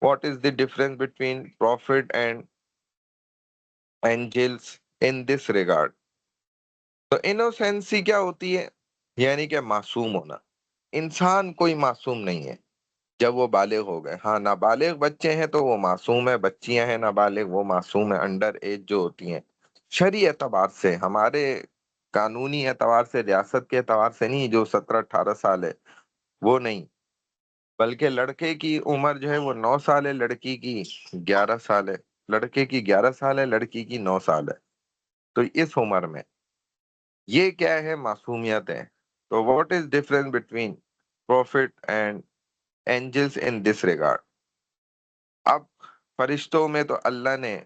[SPEAKER 1] What is the difference between prophet and angels in this regard? تو انوسینسی کیا ہوتی ہے؟ یعنی کہ معصوم ہونا. انسان کوئی معصوم نہیں ہے جب وہ بالغ ہو گئے. ہاں نابالغ بچے ہیں تو وہ معصوم ہے، بچیاں ہیں نابالغ وہ معصوم ہے، انڈر ایج جو ہوتی ہیں. شرعی اعتبار سے، ہمارے قانونی اعتبار سے، ریاست کے اعتبار سے نہیں، جو 17-18 سال ہے وہ نہیں، بلکہ لڑکے کی عمر جو ہے وہ 9 سال ہے، لڑکی کی 11 سال ہے. لڑکے کی 11 سال ہے، لڑکی کی 9 سال ہے. تو اس عمر میں یہ کیا ہے؟ معصومیت ہے. تو what is difference between prophet and angels in this regard? اب فرشتوں میں تو اللہ نے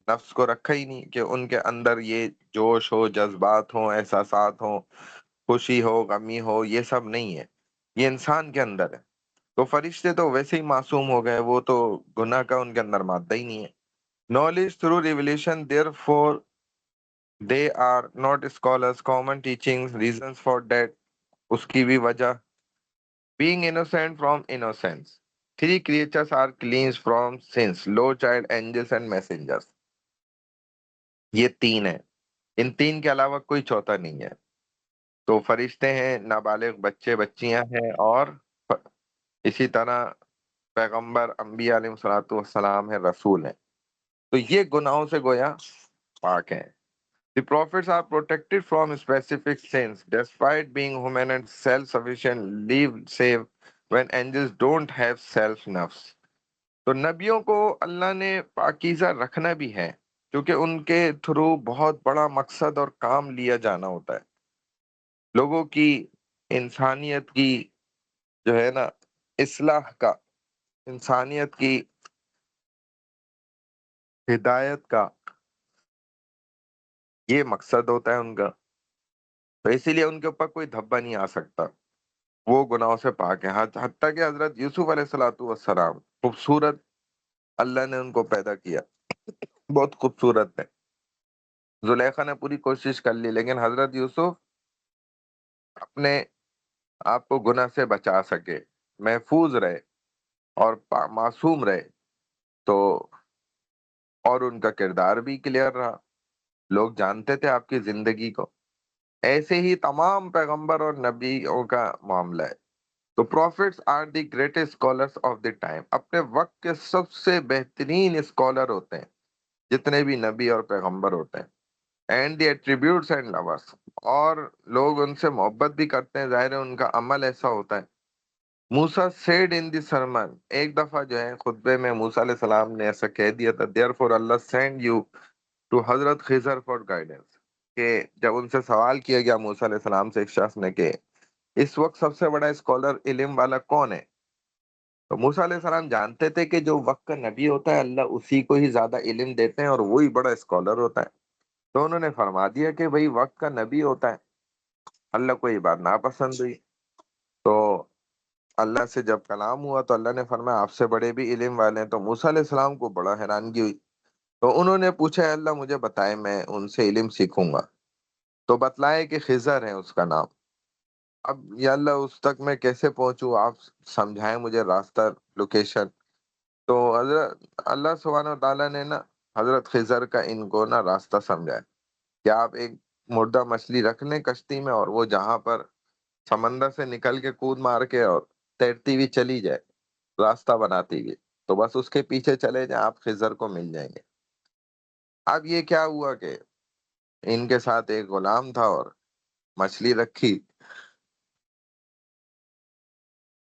[SPEAKER 1] نفس کو رکھا ہی نہیں کہ ان کے اندر یہ جوش ہو، جذبات ہوں، احساسات ہوں، خوشی ہو، غمی ہو، یہ سب نہیں ہے. یہ انسان کے اندر ہے. تو فرشتے تو ویسے ہی معصوم ہو گئے، وہ تو گناہ کا ان کے اندر مادہ ہی نہیں ہے. Knowledge through revelation therefore they are not scholars, common teaching reasons for that. اس کی بھی وجہ being innocent from innocence. Three creatures are cleansed from sins: low child, angels and messengers. یہ تین ہیں. ان تین کے علاوہ کوئی چوتھا نہیں ہے. تو فرشتے ہیں، نابالغ بچے بچیاں ہیں، اور اسی طرح پیغمبر، انبیاء علیہ الصلوۃ والسلام ہیں، رسول ہیں. تو یہ گناہوں سے گویا پاک ہیں. The prophets are protected from specific sins despite being human and self-sufficient, live save when angels don't have self-nafs. تو نبیوں کو اللہ نے پاکیزہ رکھنا بھی ہے کیونکہ ان کے تھرو بہت بڑا مقصد اور کام لیا جانا ہوتا ہے. لوگوں کی، انسانیت کی جو ہے نا اصلاح کا، انسانیت کی ہدایت کا یہ مقصد ہوتا ہے ان کا. تو اسی لیے ان کے اوپر کوئی دھبا نہیں آ سکتا، وہ گناہوں سے پاک ہیں. حتیٰ کہ حضرت یوسف علیہ الصلوۃ والسلام، خوبصورت اللہ نے ان کو پیدا کیا، بہت خوبصورت ہے. زلیخا نے پوری کوشش کر لی لیکن حضرت یوسف اپنے آپ کو گناہ سے بچا سکے، محفوظ رہے اور معصوم رہے. تو اور ان کا کردار بھی کلیئر رہا، لوگ جانتے تھے آپ کی زندگی کو. ایسے ہی تمام پیغمبر اور نبیوں کا معاملہ ہے. تو prophets are the greatest scholars of the time. اپنے وقت کے سب سے بہترین اسکالر ہوتے ہیں جتنے بھی نبی اور پیغمبر ہوتے ہیں. And the attributes and lovers. اور لوگ ان سے محبت بھی کرتے ہیں، ظاہر ہے ان کا عمل ایسا ہوتا ہے. موسیٰ سیڈ ان دی سرمن، ایک دفعہ جو ہے خطبے میں موسیٰ علیہ السلام نے ایسا کہہ دیا تھا، therefore Allah send you to Hazrat Khizr for guidance. کہ جب ان سے سوال کیا گیا موسیٰ علیہ السلام سے، ایک شخص نے، کہ اس وقت سب سے بڑا اسکالر علم والا کون ہے؟ تو موسیٰ علیہ السلام جانتے تھے کہ جو وقت کا نبی ہوتا ہے اللہ اسی کو ہی زیادہ علم دیتے ہیں اور وہی بڑا اسکالر ہوتا ہے. تو انہوں نے فرما دیا کہ بھئی وقت کا نبی ہوتا ہے. اللہ کو یہ بات ناپسند ہوئی. تو اللہ سے جب کلام ہوا تو اللہ نے فرمایا آپ سے بڑے بھی علم والے ہیں. تو موسیٰ علیہ السلام کو بڑا حیرانگی ہوئی. تو انہوں نے پوچھا اے اللہ مجھے بتائے، میں ان سے علم سیکھوں گا. تو بتلائے کہ خضر ہے اس کا نام. اب یا اللہ اس تک میں کیسے پہنچوں، آپ سمجھائیں مجھے راستہ، لوکیشن. تو حضرت اللہ سبحانہ و تعالیٰ نے نا حضرت خضر کا ان کو نا راستہ سمجھایا کہ آپ ایک مردہ مچھلی رکھ لیں کشتی میں، اور وہ جہاں پر سمندر سے نکل کے کود مار کے اور تیرتی ہوئی چلی جائے، راستہ بناتی ہوئی، تو بس اس کے پیچھے چلے جائیں، آپ خضر کو مل جائیں گے. اب یہ کیا ہوا کہ ان کے ساتھ ایک غلام تھا اور مچھلی رکھی.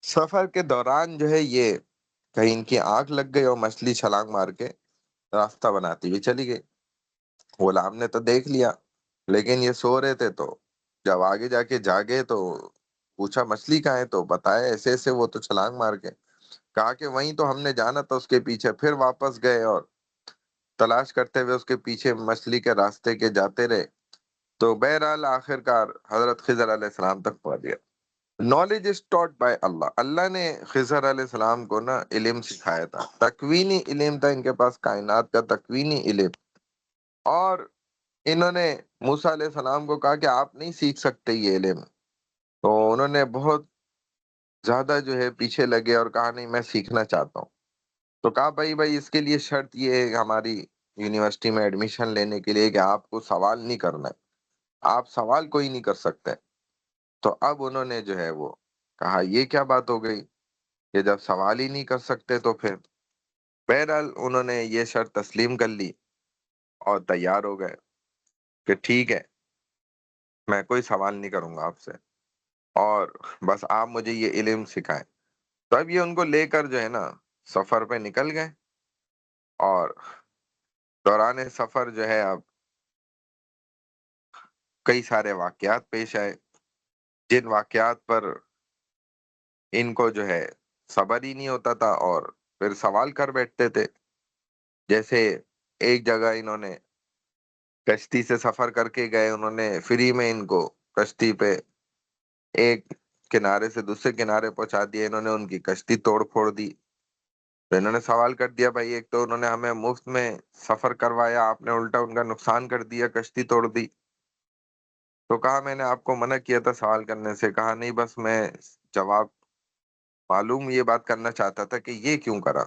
[SPEAKER 1] سفر کے دوران جو ہے یہ کہیں ان کی آنکھ لگ گئی اور مچھلی چھلانگ مار کے راستہ بناتی ہوئی چلی گئی. غلام نے تو دیکھ لیا لیکن یہ سو رہے تھے. تو جب آگے جا کے جاگے تو پوچھا مچھلی کہاں ہے، تو بتایا ایسے ایسے وہ تو چھلانگ مار کے. کہا کہ وہیں تو ہم نے جانا تھا اس کے پیچھے. پھر واپس گئے اور تلاش کرتے ہوئے اس کے پیچھے مچھلی کے راستے کے جاتے رہے. تو بہرحال آخر کار حضرت خضر علیہ السلام تک پہنچ گیا. نالج از ٹاٹ بائی اللہ. اللہ نے خضر علیہ السلام کو نا علم سکھایا تھا، تکوینی علم تھا ان کے پاس، کائنات کا تکوینی علم. اور انہوں نے موسیٰ علیہ السلام کو کہا کہ آپ نہیں سیکھ سکتے یہ علم، تو انہوں نے بہت زیادہ جو ہے پیچھے لگے اور کہا نہیں میں سیکھنا چاہتا ہوں. تو کہا بھائی اس کے لیے شرط یہ ہے ہماری یونیورسٹی میں ایڈمیشن لینے کے لیے کہ آپ کو سوال نہیں کرنا ہے، آپ سوال کوئی نہیں کر سکتے. تو اب انہوں نے جو ہے وہ کہا یہ کیا بات ہو گئی کہ جب سوال ہی نہیں کر سکتے تو پھر بہرحال انہوں نے یہ شرط تسلیم کر لی اور تیار ہو گئے کہ ٹھیک ہے میں کوئی سوال نہیں کروں گا آپ سے، اور بس آپ مجھے یہ علم سکھائیں. تو اب یہ ان کو لے کر جو ہے نا سفر پہ نکل گئے، اور دوران سفر جو ہے اب کئی سارے واقعات پیش آئے، جن واقعات پر ان کو جو ہے صبر ہی نہیں ہوتا تھا اور پھر سوال کر بیٹھتے تھے. جیسے ایک جگہ انہوں نے کشتی سے سفر کر کے گئے، انہوں نے فری میں ان کو کشتی پہ ایک کنارے سے دوسرے کنارے پہنچا دیا، انہوں نے ان کی کشتی توڑ پھوڑ دی. تو انہوں نے سوال کر دیا بھائی ایک تو انہوں نے ہمیں مفت میں سفر کروایا، آپ نے الٹا ان کا نقصان کر دیا، کشتی توڑ دی. تو کہا میں نے آپ کو منع کیا تھا سوال کرنے سے. کہا نہیں بس میں جواب معلوم یہ بات کرنا چاہتا تھا کہ یہ کیوں کرا.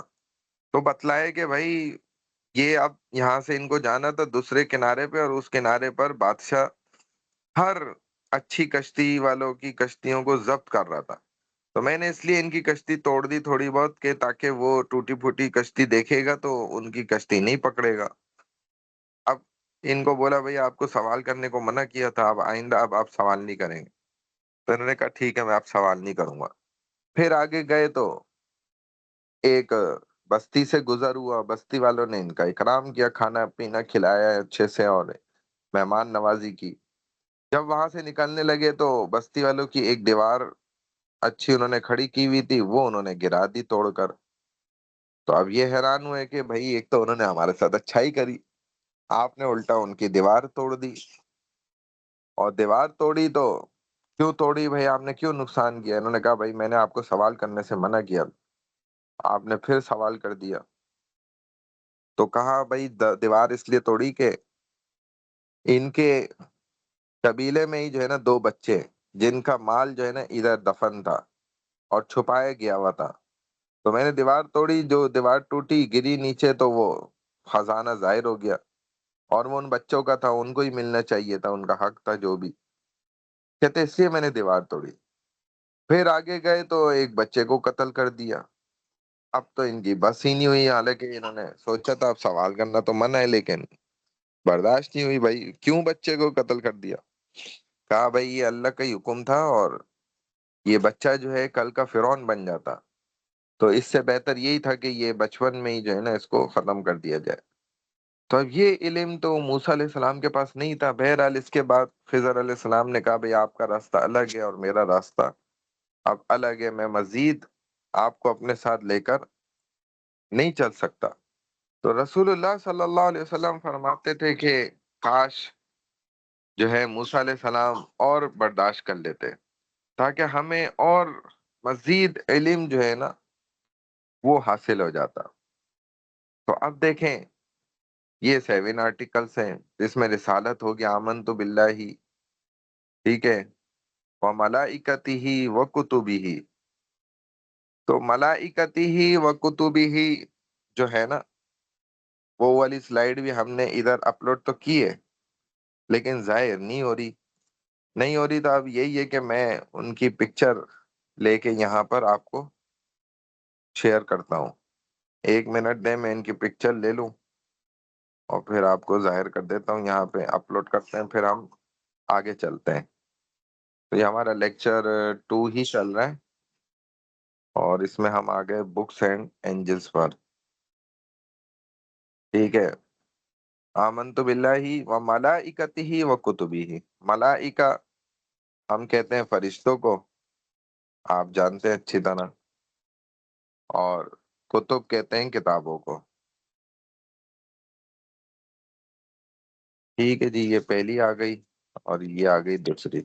[SPEAKER 1] تو بتلائے کہ بھائی یہ اب یہاں سے ان کو جانا تھا دوسرے کنارے پہ، اور اس کنارے پر بادشاہ ہر اچھی کشتی والوں کی کشتیوں کو ضبط کر رہا تھا. تو میں نے اس لیے ان کی کشتی توڑ دی تھوڑی بہت کہ تاکہ وہ ٹوٹی پھوٹی کشتی دیکھے گا تو ان کی کشتی نہیں پکڑے گا. اب ان کو بولا بھئی آپ کو سوال کرنے کو منع کیا تھا، اب آئندہ اب آپ سوال نہیں کریں گے. تو انہوں نے کہا ٹھیک ہے میں آپ سوال نہیں کروں گا. پھر آگے گئے تو ایک بستی سے گزر ہوا، بستی والوں نے ان کا اکرام کیا، کھانا پینا کھلایا اچھے سے اور مہمان نوازی کی. جب وہاں سے نکلنے لگے تو بستی والوں کی ایک دیوار اچھی انہوں نے کھڑی کی ہوئی تھی، وہ انہوں نے گرا دی توڑ کر. تو اب یہ حیران ہوئے کہ بھائی ایک تو انہوں نے ہمارے ساتھ اچھائی کری، آپ نے الٹا ان کی دیوار توڑ دی. اور دیوار توڑی تو کیوں توڑی بھائی، آپ نے کیوں نقصان کیا؟ انہوں نے کہا بھائی میں نے آپ کو سوال کرنے سے منع کیا، آپ نے پھر سوال کر دیا. تو کہا بھائی دیوار اس لیے توڑی کہ ان کے قبیلے میں ہی جو ہے نا دو بچے جن کا مال جو ہے نا ادھر دفن تھا اور چھپایا گیا ہوا تھا. تو میں نے دیوار توڑی، جو دیوار ٹوٹی گری نیچے تو وہ خزانہ ظاہر ہو گیا، اور وہ ان بچوں کا تھا، ان کو ہی ملنا چاہیے تھا، ان کا حق تھا جو بھی. کہتے اس لیے میں نے دیوار توڑی. پھر آگے گئے تو ایک بچے کو قتل کر دیا. اب تو ان کی بس ہی نہیں ہوئی، حالانکہ انہوں نے سوچا تھا اب سوال کرنا تو منع ہے لیکن برداشت نہیں ہوئی، بھائی کیوں بچے کو قتل کر دیا؟ کہا بھائی یہ اللہ کا ہی حکم تھا، اور یہ بچہ جو ہے کل کا فرعون بن جاتا، تو اس سے بہتر یہی تھا کہ یہ بچپن میں ہی جو ہے نا اس کو ختم کر دیا جائے. تو اب یہ علم تو موسیٰ علیہ السلام کے پاس نہیں تھا. بہرحال اس کے بعد خضر علیہ السلام نے کہا بھئی آپ کا راستہ الگ ہے اور میرا راستہ اب الگ ہے، میں مزید آپ کو اپنے ساتھ لے کر نہیں چل سکتا. تو رسول اللہ صلی اللہ علیہ وسلم فرماتے تھے کہ کاش جو ہے موسیٰ علیہ السلام اور برداشت کر لیتے تاکہ ہمیں اور مزید علم جو ہے نا وہ حاصل ہو جاتا. تو اب دیکھیں یہ 7 آرٹیکلس ہیں جس میں رسالت ہو گیا آمنت باللہ، ٹھیک ہے، وملائکتہ وکتبہ. تو ملائکتہ وکتبہ جو ہے نا وہ والی سلائیڈ بھی ہم نے ادھر اپلوڈ تو کی ہے لیکن ظاہر نہیں ہو رہی تو اب یہی ہے کہ میں ان کی پکچر لے کے یہاں پر آپ کو شیئر کرتا ہوں. 1 منٹ دیں میں ان کی پکچر لے لوں اور پھر آپ کو ظاہر کر دیتا ہوں، یہاں پہ اپلوڈ کرتے ہیں پھر ہم آگے چلتے ہیں. تو یہ ہمارا لیکچر 2 ہی چل رہا ہے اور اس میں ہم آگے بکس اینڈ اینجلس پر. ٹھیک ہے، آمنت باللہ و ملائکتہ و کتبہ. ملائکہ ہم کہتے ہیں فرشتوں کو، آپ جانتے ہیں اچھی طرح، اور کتب کہتے ہیں کتابوں کو. ٹھیک ہے جی، یہ پہلی آ گئی اور یہ آ گئی دوسری.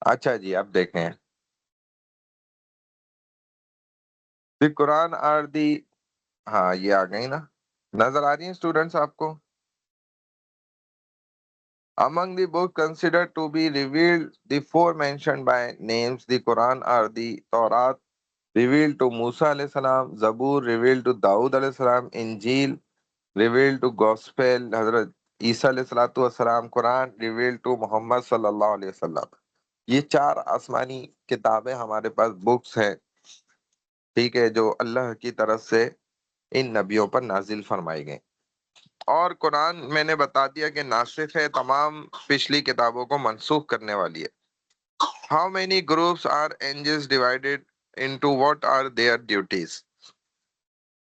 [SPEAKER 1] اچھا جی اب دیکھیں دی قرآن آر دی، ہاں یہ آ گئی نا، نظر آ رہی ہیں اسٹوڈنٹس آپ کو؟ Among the books considered to be revealed, the four mentioned by names, the Quran are the Torah revealed to Musa alayhi salam, Zabur revealed to Dawood alayhi salam, Injil revealed to Gospel Hazrat Isa alayhi salatu wasalam, Quran revealed to Muhammad sallallahu alayhi wasallam. یہ چار آسمانی کتابیں ہمارے پاس books ہیں، ٹھیک ہے، جو اللہ کی طرف سے ان نبیوں پر نازل فرمائی گئیں. اور قرآن میں نے بتا دیا کہ ناسخ ہے، تمام پچھلی کتابوں کو منسوخ کرنے والی ہے. How many groups are angels divided into what are their duties؟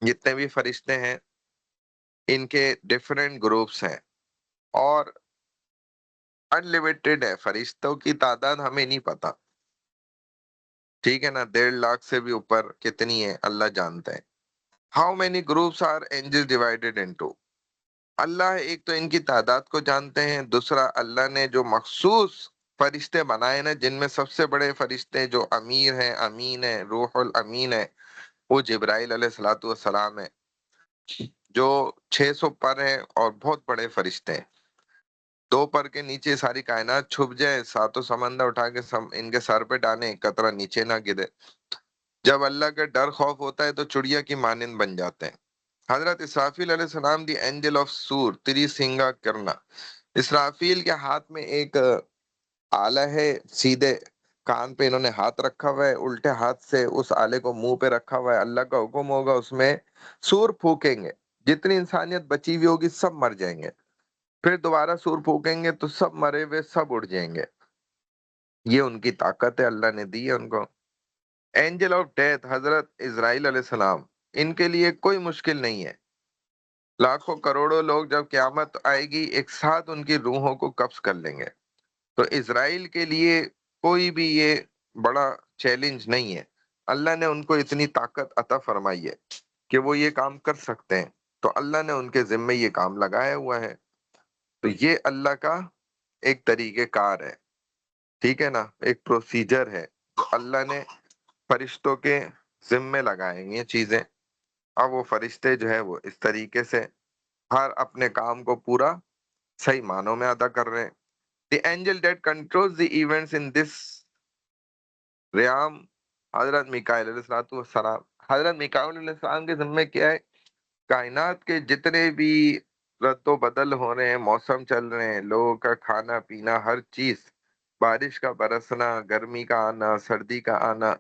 [SPEAKER 1] جتنے بھی فرشتے ہیں ان کے ڈیفرنٹ گروپس ہیں اور انلیمیٹڈ ہے، فرشتوں کی تعداد ہمیں نہیں پتا، ٹھیک ہے نا، 1.5 لاکھ سے بھی اوپر کتنی ہے اللہ جانتا ہے. How many groups are angels divided into؟ اللہ ایک تو ان کی تعداد کو جانتے ہیں، دوسرا اللہ نے جو مخصوص فرشتے بنائے نا، جن میں سب سے بڑے فرشتے جو امیر ہیں، امین ہیں، روح الامین ہے، وہ جبرائیل علیہ الصلوۃ والسلام ہے، جو 600 پر ہیں اور بہت بڑے فرشتے ہیں. 2 پر کے نیچے ساری کائنات چھپ جائے، ساتوں سمندر اٹھا کے ان کے سر پہ ڈالیں، قطرہ نیچے نہ گرے. جب اللہ کا ڈر خوف ہوتا ہے تو چڑیا کی مانند بن جاتے ہیں. حضرت اسرافیل علیہ السلام دی اینجل آف سور تری سنگا کرنا، اسرافیل کے ہاتھ میں ایک آلہ ہے، سیدھے کان پہ انہوں نے ہاتھ رکھا ہوا ہے، الٹے ہاتھ سے اس آلے کو منہ پہ رکھا ہوا ہے. اللہ کا حکم ہوگا اس میں سور پھونکیں گے، جتنی انسانیت بچی ہوئی ہوگی سب مر جائیں گے، پھر دوبارہ سور پھونکیں گے تو سب مرے ہوئے سب اڑ جائیں گے. یہ ان کی طاقت ہے، اللہ نے دی ہے ان کو. اینجل آف ڈیتھ حضرت اسرائیل علیہ السلام، ان کے لیے کوئی مشکل نہیں ہے. لاکھوں کروڑوں لوگ جب قیامت آئے گی ایک ساتھ ان کی روحوں کو قبض کر لیں گے، تو اسرائیل کے لیے کوئی بھی یہ بڑا چیلنج نہیں ہے. اللہ نے ان کو اتنی طاقت عطا فرمائی ہے کہ وہ یہ کام کر سکتے ہیں، تو اللہ نے ان کے ذمے یہ کام لگایا ہوا ہے. تو یہ اللہ کا ایک طریقہ کار ہے، ٹھیک ہے نا، ایک پروسیجر ہے. تو اللہ نے فرشتوں کے ذمے لگائیں گے یہ چیزیں. اب وہ فرشتے جو ہے وہ اس طریقے سے ہر اپنے کام کو پورا صحیح معنوں میں ادا کر رہے ہیں. The angel that controls the events in this realm حضرت میکائیل علیہ السلام. حضرت میکائیل علیہ السلام کے ذمے کیا ہے؟ کائنات کے جتنے بھی رد و بدل ہو رہے ہیں، موسم چل رہے ہیں، لوگوں کا کھانا پینا، ہر چیز، بارش کا برسنا، گرمی کا آنا، سردی کا آنا،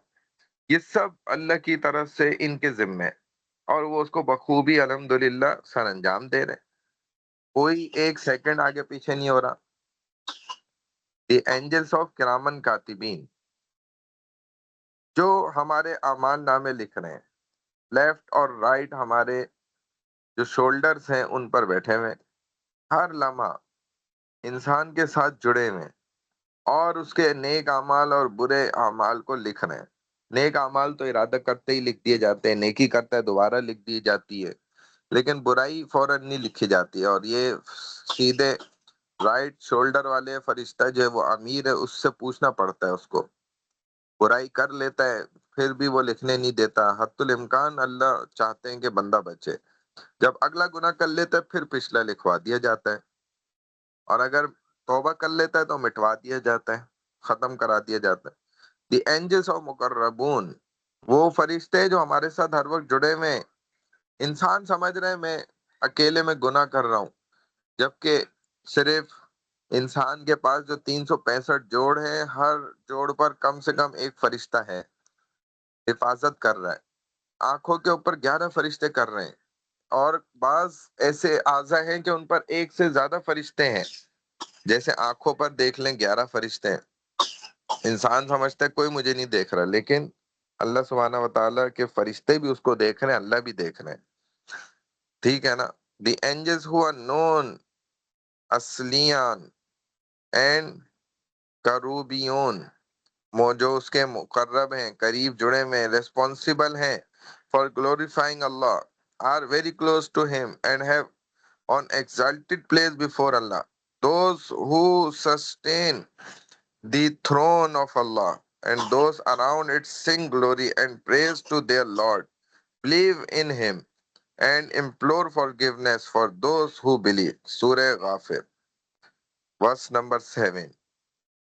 [SPEAKER 1] یہ سب اللہ کی طرف سے ان کے ذمے ہے، اور وہ اس کو بخوبی الحمدللہ سر انجام دے رہے ہیں. کوئی ایک سیکنڈ آگے پیچھے نہیں ہو رہا. دی اینجلس آف کرامن کاتبین، جو ہمارے اعمال نامے لکھ رہے ہیں، لیفٹ اور رائٹ ہمارے جو شولڈرز ہیں ان پر بیٹھے ہوئے، ہر لمحہ انسان کے ساتھ جڑے ہوئے اور اس کے نیک اعمال اور برے اعمال کو لکھ رہے ہیں. نیک اعمال تو ارادہ کرتے ہی لکھ دیے جاتے ہیں، نیکی کرتا ہے دوبارہ لکھ دی جاتی ہے، لیکن برائی فوراً نہیں لکھی جاتی ہے. اور یہ سیدھے رائٹ شولڈر والے فرشتہ جو ہے وہ امیر ہے، اس سے پوچھنا پڑتا ہے، اس کو برائی کر لیتا ہے پھر بھی وہ لکھنے نہیں دیتا. حتی الامکان اللہ چاہتے ہیں کہ بندہ بچے، جب اگلا گناہ کر لیتا ہے پھر پچھلا لکھوا دیا جاتا ہے، اور اگر توبہ کر لیتا ہے تو مٹوا دیا جاتا ہے، ختم کرا دیا جاتا ہے. دی اینجلس آف مقربون، وہ فرشتے جو ہمارے ساتھ ہر وقت جڑے ہوئے ہیں. انسان سمجھ رہے ہیں میں اکیلے میں گناہ کر رہا ہوں، جبکہ صرف انسان کے پاس جو 365 جوڑ ہیں، ہر جوڑ پر کم سے کم ایک فرشتہ ہے، حفاظت کر رہا ہے. آنکھوں کے اوپر 11 فرشتے کر رہے ہیں، اور بعض ایسے اعضاء ہیں کہ ان پر ایک سے زیادہ فرشتے ہیں. جیسے آنکھوں پر دیکھ لیں 11 فرشتے ہیں. انسان سمجھتا ہے کوئی مجھے نہیں دیکھ رہا، لیکن اللہ سبحانہ وتعالیٰ کے فرشتے بھی اس کو دیکھ رہے ہیں، اللہ بھی دیکھ رہے ہیں، ٹھیک ہے نا. The angels who are known اسلیان اینڈ کروبیون، جو اس کے مقرب ہیں، قریب جڑے ہوئے ہیں، ریسپانسبل ہیں for glorifying Allah, are very close to him and have on exalted place before Allah. Those who sustain The throne of Allah and those around it sing glory and praise to their Lord. Believe in him and implore forgiveness for those who believe. Surah Ghafir, verse number 7.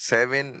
[SPEAKER 1] 7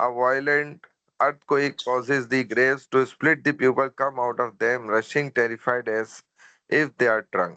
[SPEAKER 1] a violent earthquake causes the graves to split, the people come out of them rushing terrified as if they are drunk,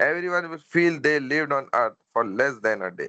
[SPEAKER 1] Everyone will feel they lived on earth for less than a day,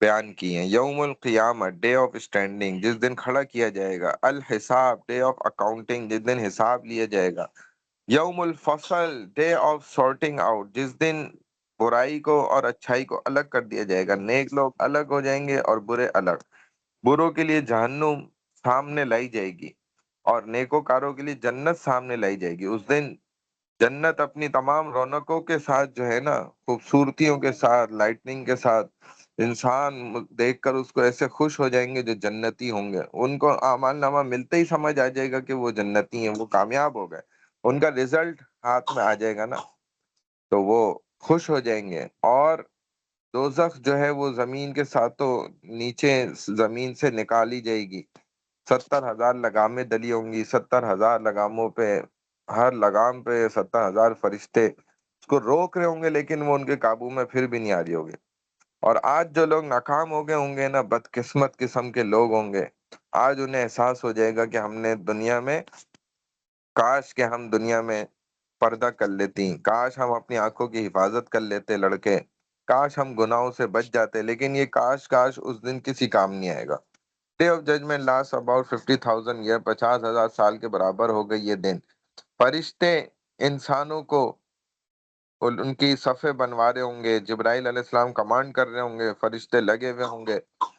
[SPEAKER 1] بیان کی ہیں۔ یوم القیامت، day of standing, جس دن کھڑا کیا جائے گا۔ الحساب، day of accounting, جس دن حساب لیا جائے گا۔ یوم الفصل، ڈے آف سارٹنگ آؤٹ، جس دن برائی کو اور اچھائی کو الگ کر دیا جائے گا۔ نیک لوگ الگ ہو جائیں گے اور برے الگ۔ بروں کے لیے جہنم سامنے لائی جائے گی اور نیکوکاروں کے لیے جنت سامنے لائی جائے گی۔ اس دن جنت اپنی تمام رونقوں کے ساتھ جو ہے نا، خوبصورتیوں کے ساتھ، لائٹننگ کے ساتھ، انسان دیکھ کر اس کو ایسے خوش ہو جائیں گے جو جنتی ہوں گے۔ ان کو اعمال نامہ ملتے ہی سمجھ آ جائے گا کہ وہ جنتی ہیں، وہ کامیاب ہو گئے، ان کا رزلٹ ہاتھ میں آ جائے گا نا، تو وہ خوش ہو جائیں گے۔ اور دوزخ جو ہے وہ زمین کے ساتھوں نیچے زمین سے نکالی جائے گی۔ 70,000 لگامیں ڈلی ہوں گی، 70,000 لگاموں پہ، ہر لگام پہ 70,000 فرشتے اس کو روک رہے ہوں گے، لیکن وہ ان کے قابو میں پھر بھی نہیں آ رہی ہوگی۔ اور آج جو لوگ ناکام ہو گئے ہوں گے نا، بدقسمت قسم کے لوگ ہوں گے، آج انہیں احساس ہو جائے گا کہ ہم نے دنیا میں، کاش کہ ہم دنیا میں پردہ کر لیتی، کاش ہم اپنی آنکھوں کی حفاظت کر لیتے لڑکے، کاش ہم گناہوں سے بچ جاتے، لیکن یہ کاش اس دن کسی کام نہیں آئے گا۔ Day of judgement last about 50,000 year, 50,000 سال کے برابر ہو گئی یہ دن۔ فرشتے انسانوں کو ان کی صفیں بنوا رہے ہوں گے، جبرائیل علیہ السلام کمانڈ کر رہے ہوں گے، فرشتے لگے ہوئے ہوں گے۔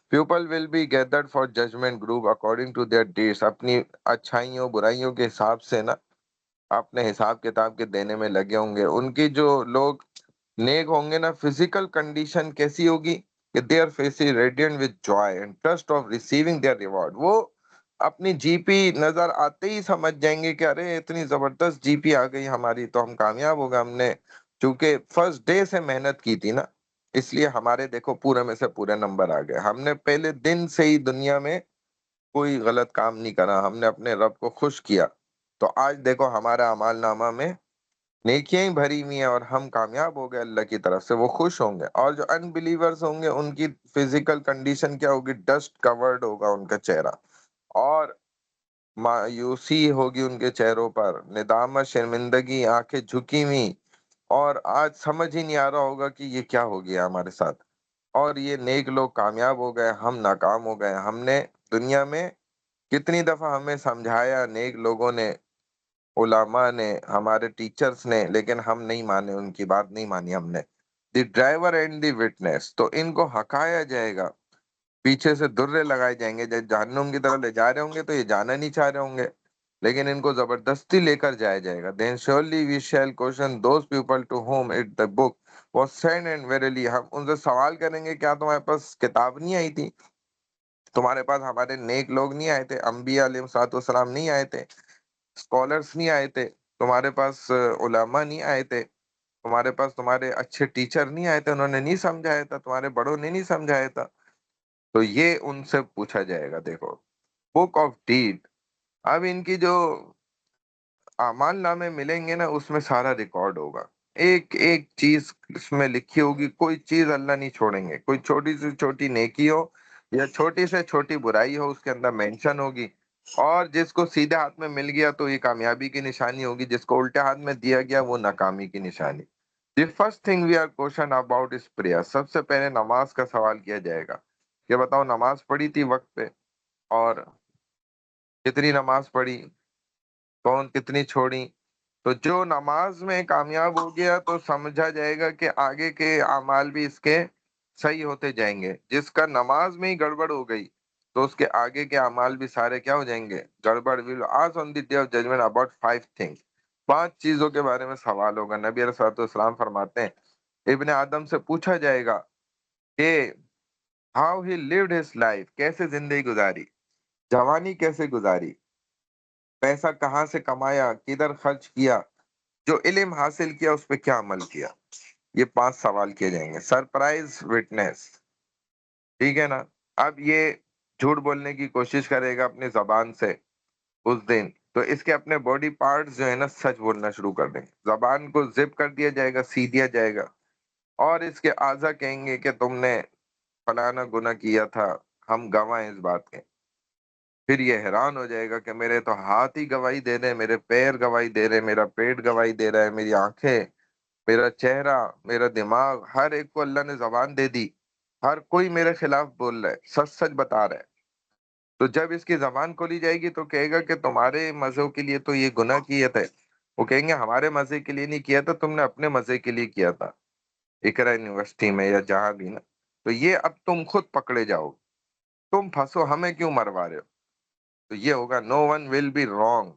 [SPEAKER 1] People will be gathered for judgement group according to their deeds, اپنی اچھائیوں برائیوں کے حساب سے نا، اپنے حساب کتاب کے دینے میں لگے ہوں گے۔ ان کی جو لوگ نیک ہوں گے نا، فزیکل کنڈیشن کیسی ہوگی کہ their face radiant with joy and trust of receiving their reward, وہ اپنی جی پی نظر آتے ہی سمجھ جائیں گے کہ ارے اتنی زبردست جی پی آ گئی ہماری، تو ہم کامیاب ہو گئے، ہم نے چونکہ فرسٹ ڈے سے محنت کی تھی نا، اس لیے ہمارے دیکھو پورے میں سے پورے نمبر آ گئے۔ ہم نے پہلے دن سے ہی دنیا میں کوئی غلط کام نہیں کرا، ہم نے اپنے رب کو خوش کیا، تو آج دیکھو ہمارا اعمال نامہ میں نیکیاں ہی بھری ہوئی ہیں اور ہم کامیاب ہو گئے اللہ کی طرف سے، وہ خوش ہوں گے۔ اور جو ان بلیورز ہوں گے ان کی فزیکل کنڈیشن کیا ہوگی؟ ڈسٹ کورڈ ہوگا ان کا چہرہ، اور مایوسی ہوگی ان کے چہروں پر، ندامت، شرمندگی، آنکھیں جھکی ہوئی، اور آج سمجھ ہی نہیں آ رہا ہوگا کہ یہ کیا ہو گیا ہمارے ساتھ۔ اور یہ نیک لوگ کامیاب ہو گئے، ہم ناکام ہو گئے۔ ہم نے دنیا میں کتنی دفعہ ہمیں سمجھایا نیک لوگوں نے، علماء نے، ہمارے ٹیچرز نے، لیکن ہم نہیں مانے، ان کی بات نہیں مانی ہم نے۔ دی ڈرائیور اینڈ دی وٹنس، تو ان کو ہکایا جائے گا، پیچھے سے درے لگائے جائیں گے، جب جہنم کی طرف لے جا رہے ہوں گے تو یہ جانا نہیں چاہ رہے ہوں گے، لیکن ان کو زبردستی لے کر جایا جائے گا۔ دین surely we shall question those people to whom it the book was sent and verily، ہم ان سے سوال کریں گے کیا تمہارے پاس کتاب نہیں آئی تھی؟ تمہارے پاس ہمارے نیک لوگ نہیں آئے تھے؟ انبیاء علیہ الصلوۃ والسلام نہیں آئے تھے؟ اسکالرس نہیں آئے تھے؟ تمہارے پاس علماء نہیں آئے تھے؟ تمہارے پاس تمہارے اچھے ٹیچر نہیں آئے تھے؟ انہوں نے نہیں سمجھایا تھا؟ تمہارے بڑوں نے نہیں سمجھایا تھا؟ تو یہ ان سے پوچھا جائے گا۔ دیکھو بک آف ڈیڈ، اب ان کی جو اعمال نامے ملیں گے نا، اس میں سارا ریکارڈ ہوگا، ایک ایک چیز اس میں لکھی ہوگی، کوئی چیز اللہ نہیں چھوڑیں گے، کوئی چھوٹی سے چھوٹی نیکی ہو یا چھوٹی سے چھوٹی برائی ہو، اس کے اندر مینشن ہوگی۔ اور جس کو سیدھے ہاتھ میں مل گیا تو یہ کامیابی کی نشانی ہوگی، جس کو الٹے ہاتھ میں دیا گیا وہ ناکامی کی نشانی۔ The first thing we are question about is prayer, سب سے پہلے نماز کا سوال کیا جائے گا کہ بتاؤ نماز پڑھی تھی وقت پہ، اور کتنی نماز پڑھی، کون کتنی چھوڑی؟ تو جو نماز میں کامیاب ہو گیا تو سمجھا جائے گا کہ آگے کے اعمال بھی اس کے صحیح ہوتے جائیں گے۔ جس کا نماز میں ہی گڑبڑ ہو گئی تو اس کے آگے کے اعمال بھی سارے کیا ہو جائیں گے؟ گڑبڑ۔ Will ask on the day of judgement about 5 things، 5 چیزوں کے بارے میں سوال ہوگا۔ نبی علیہ الصلوۃ والسلام فرماتے ہیں ابن آدم سے پوچھا جائے گا کہ how he lived his life, کیسے زندگی گزاری، جوانی کیسے گزاری، پیسہ کہاں سے کمایا، کدھر خرچ کیا، جو علم حاصل کیا اس پہ کیا عمل کیا۔ یہ 5 سوال کیے جائیں گے۔ سرپرائز وٹنس، ٹھیک ہے نا؟ اب یہ جھوٹ بولنے کی کوشش کرے گا اپنی زبان سے اس دن، تو اس کے اپنے باڈی پارٹس جو ہے نا سچ بولنا شروع کر دیں گے، زبان کو زپ کر دیا جائے گا، سی دیا جائے گا، اور اس کے اعضا کہیں گے کہ تم نے فلانا گناہ کیا تھا، ہم گواہ ہیں اس بات کے۔ پھر یہ حیران ہو جائے گا کہ میرے تو ہاتھ ہی گواہی دے رہے ہیں، میرے پیر گواہی دے رہے ہیں، میرا پیٹ گواہی دے رہا ہے، میری آنکھیں، میرا چہرہ، میرا دماغ، ہر ایک کو اللہ نے زبان دے دی، ہر کوئی میرے خلاف بول رہا ہے، سچ سچ بتا رہا ہے. تو جب اس کی زبان کھولی جائے گی تو کہے گا کہ تمہارے مزوں کے لیے تو یہ گناہ کیا تھا. وہ کہیں گے ہمارے مزے کے لیے نہیں کیا تھا، تم نے اپنے مزے کے لیے کیا تھا، اقرا یونیورسٹی میں یا جہاں بھی نا. تو یہ اب تم خود پکڑے جاؤ، تم پھنسو، ہمیں کیوں مروا رہے ہو. تو یہ ہوگا no one will be wrong.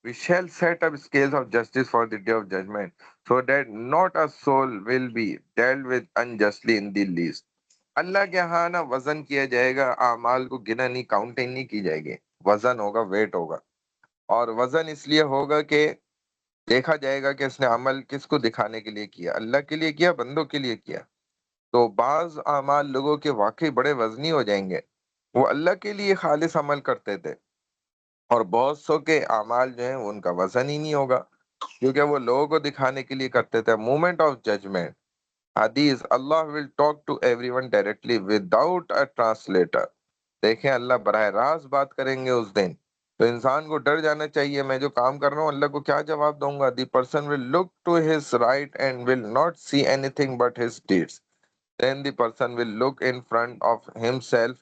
[SPEAKER 1] We shall set up scales of justice for the day of judgement so that not a soul will be dealt with unjustly in the least. اللہ کے ہاں نا وزن کیا جائے گا، اعمال کو گنا نہیں، کاؤنٹنگ نہیں کی جائے گی. وزن ہوگا، ویٹ ہوگا. اور وزن اس لیے ہوگا کہ دیکھا جائے گا کہ اس نے عمل کس کو دکھانے کے لیے کیا، اللہ کے لیے کیا، بندوں کے لیے کیا. تو بعض اعمال لوگوں کے واقعی بڑے وزنی ہو جائیں گے، وہ اللہ کے لیے خالص عمل کرتے تھے. اور بہت سو کے اعمال جو ہیں ان کا وزن ہی نہیں ہوگا، کیونکہ وہ لوگوں کو دکھانے کے لیے کرتے تھے. مومنٹ آف ججمنٹ حدیث اللہ will talk to every one directly without a translator. دیکھیں اللہ براہ راست بات کریں گے اس دن. تو انسان کو ڈر جانا چاہیے، میں جو کام کر رہا ہوں اللہ کو کیا جواب دوں گا. The person will look to his right and will not see anything but his deeds. Then the person will look in front of himself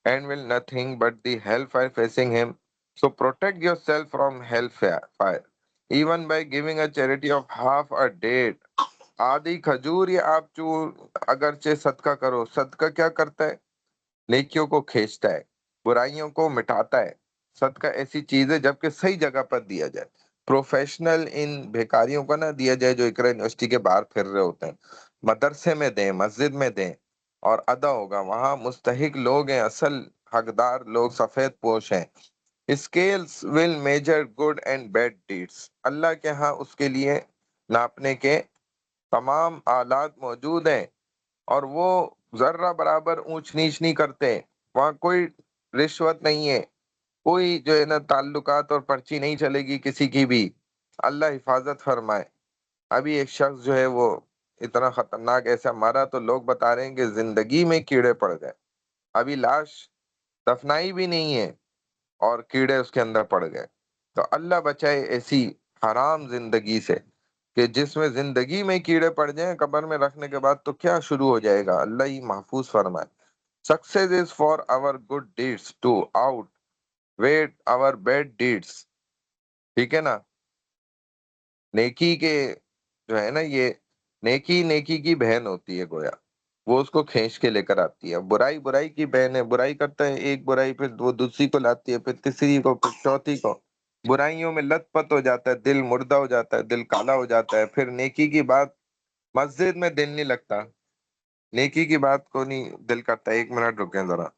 [SPEAKER 1] and will nothing but the hellfire facing him. So protect yourself from hellfire, even by giving a charity of half a date. آدھی کھجور یا آپ چور اگرچہ صدقہ کرو. صدقہ کیا کرتا ہے؟ نیکیوں کو کھینچتا ہے، برائیوں کو مٹاتا ہے. صدقہ ایسی چیز ہے جبکہ صحیح جگہ پر دیا جائے. پروفیشنل ان بھیکاریوں کو نہ دیا جائے جو اقرا یونیورسٹی کے باہر پھر رہے ہوتے ہیں. مدرسے میں دیں، مسجد میں دیں، اور ادا ہوگا. وہاں مستحق لوگ ہیں، اصل حقدار لوگ سفید پوش ہیں. Scales will measure good and bad deeds. اللہ کے ہاں اس کے لیے ناپنے کے تمام آلات موجود ہیں، اور وہ ذرہ برابر اونچ نیچ نہیں کرتے. وہاں کوئی رشوت نہیں ہے، کوئی جو ہے نا تعلقات اور پرچی نہیں چلے گی کسی کی بھی. اللہ حفاظت فرمائے. ابھی ایک شخص جو ہے وہ اتنا خطرناک ایسا مارا تو لوگ بتا رہے ہیں کہ زندگی میں کیڑے پڑ گئے. ابھی لاش دفنائی بھی نہیں ہے اور کیڑے اس کے اندر پڑ گئے. تو اللہ بچائے ایسی حرام زندگی سے کہ جس میں زندگی میں کیڑے پڑ جائیں، قبر میں رکھنے کے بعد تو کیا شروع ہو جائے گا. اللہ ہی محفوظ فرمائے. Success is for our good deeds to outweigh our bad deeds. ٹھیک ہے نا. نیکی کے جو ہے نا یہ نیکی نیکی کی بہن ہوتی ہے گویا، وہ اس کو کھینچ کے لے کر آتی ہے. برائی برائی کی بہن ہے، برائی کرتا ہے ایک برائی پھر وہ دوسری کو لاتی ہے، پھر تیسری کو، پھر چوتھی کو. برائیوں میں لت پت ہو جاتا ہے، دل مردہ ہو جاتا ہے، دل کالا ہو جاتا ہے. پھر نیکی کی بات مسجد میں دل نہیں لگتا، نیکی کی بات کو نہیں دل کرتا. ایک منٹ رکیں ذرا.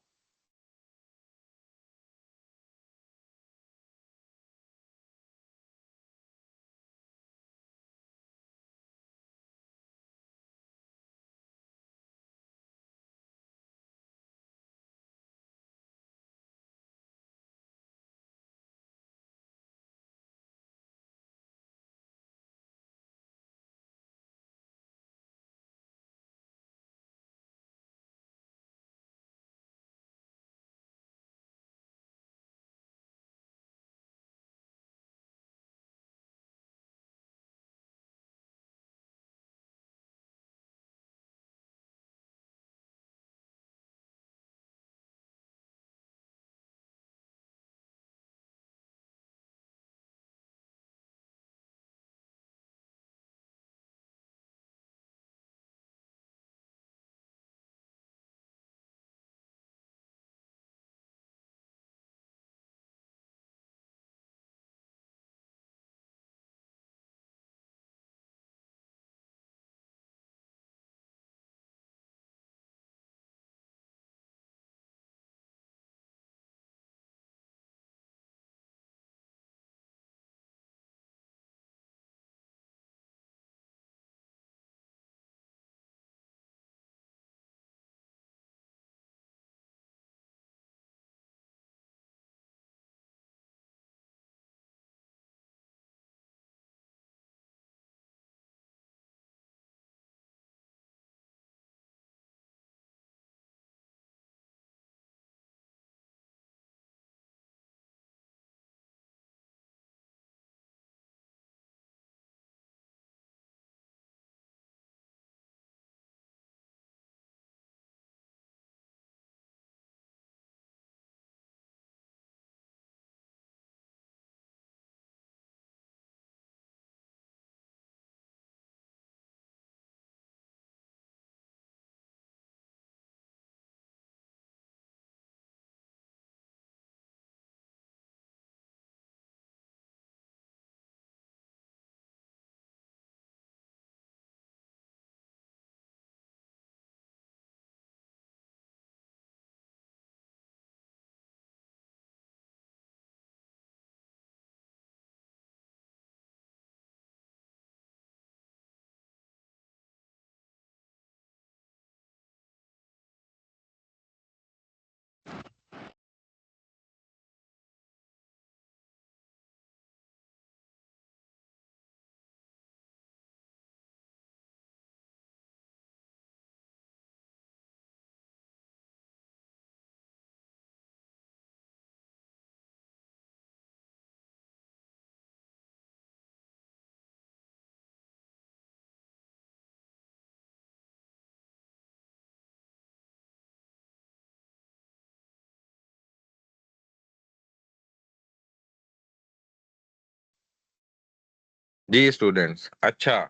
[SPEAKER 1] جی اسٹوڈینٹس، اچھا،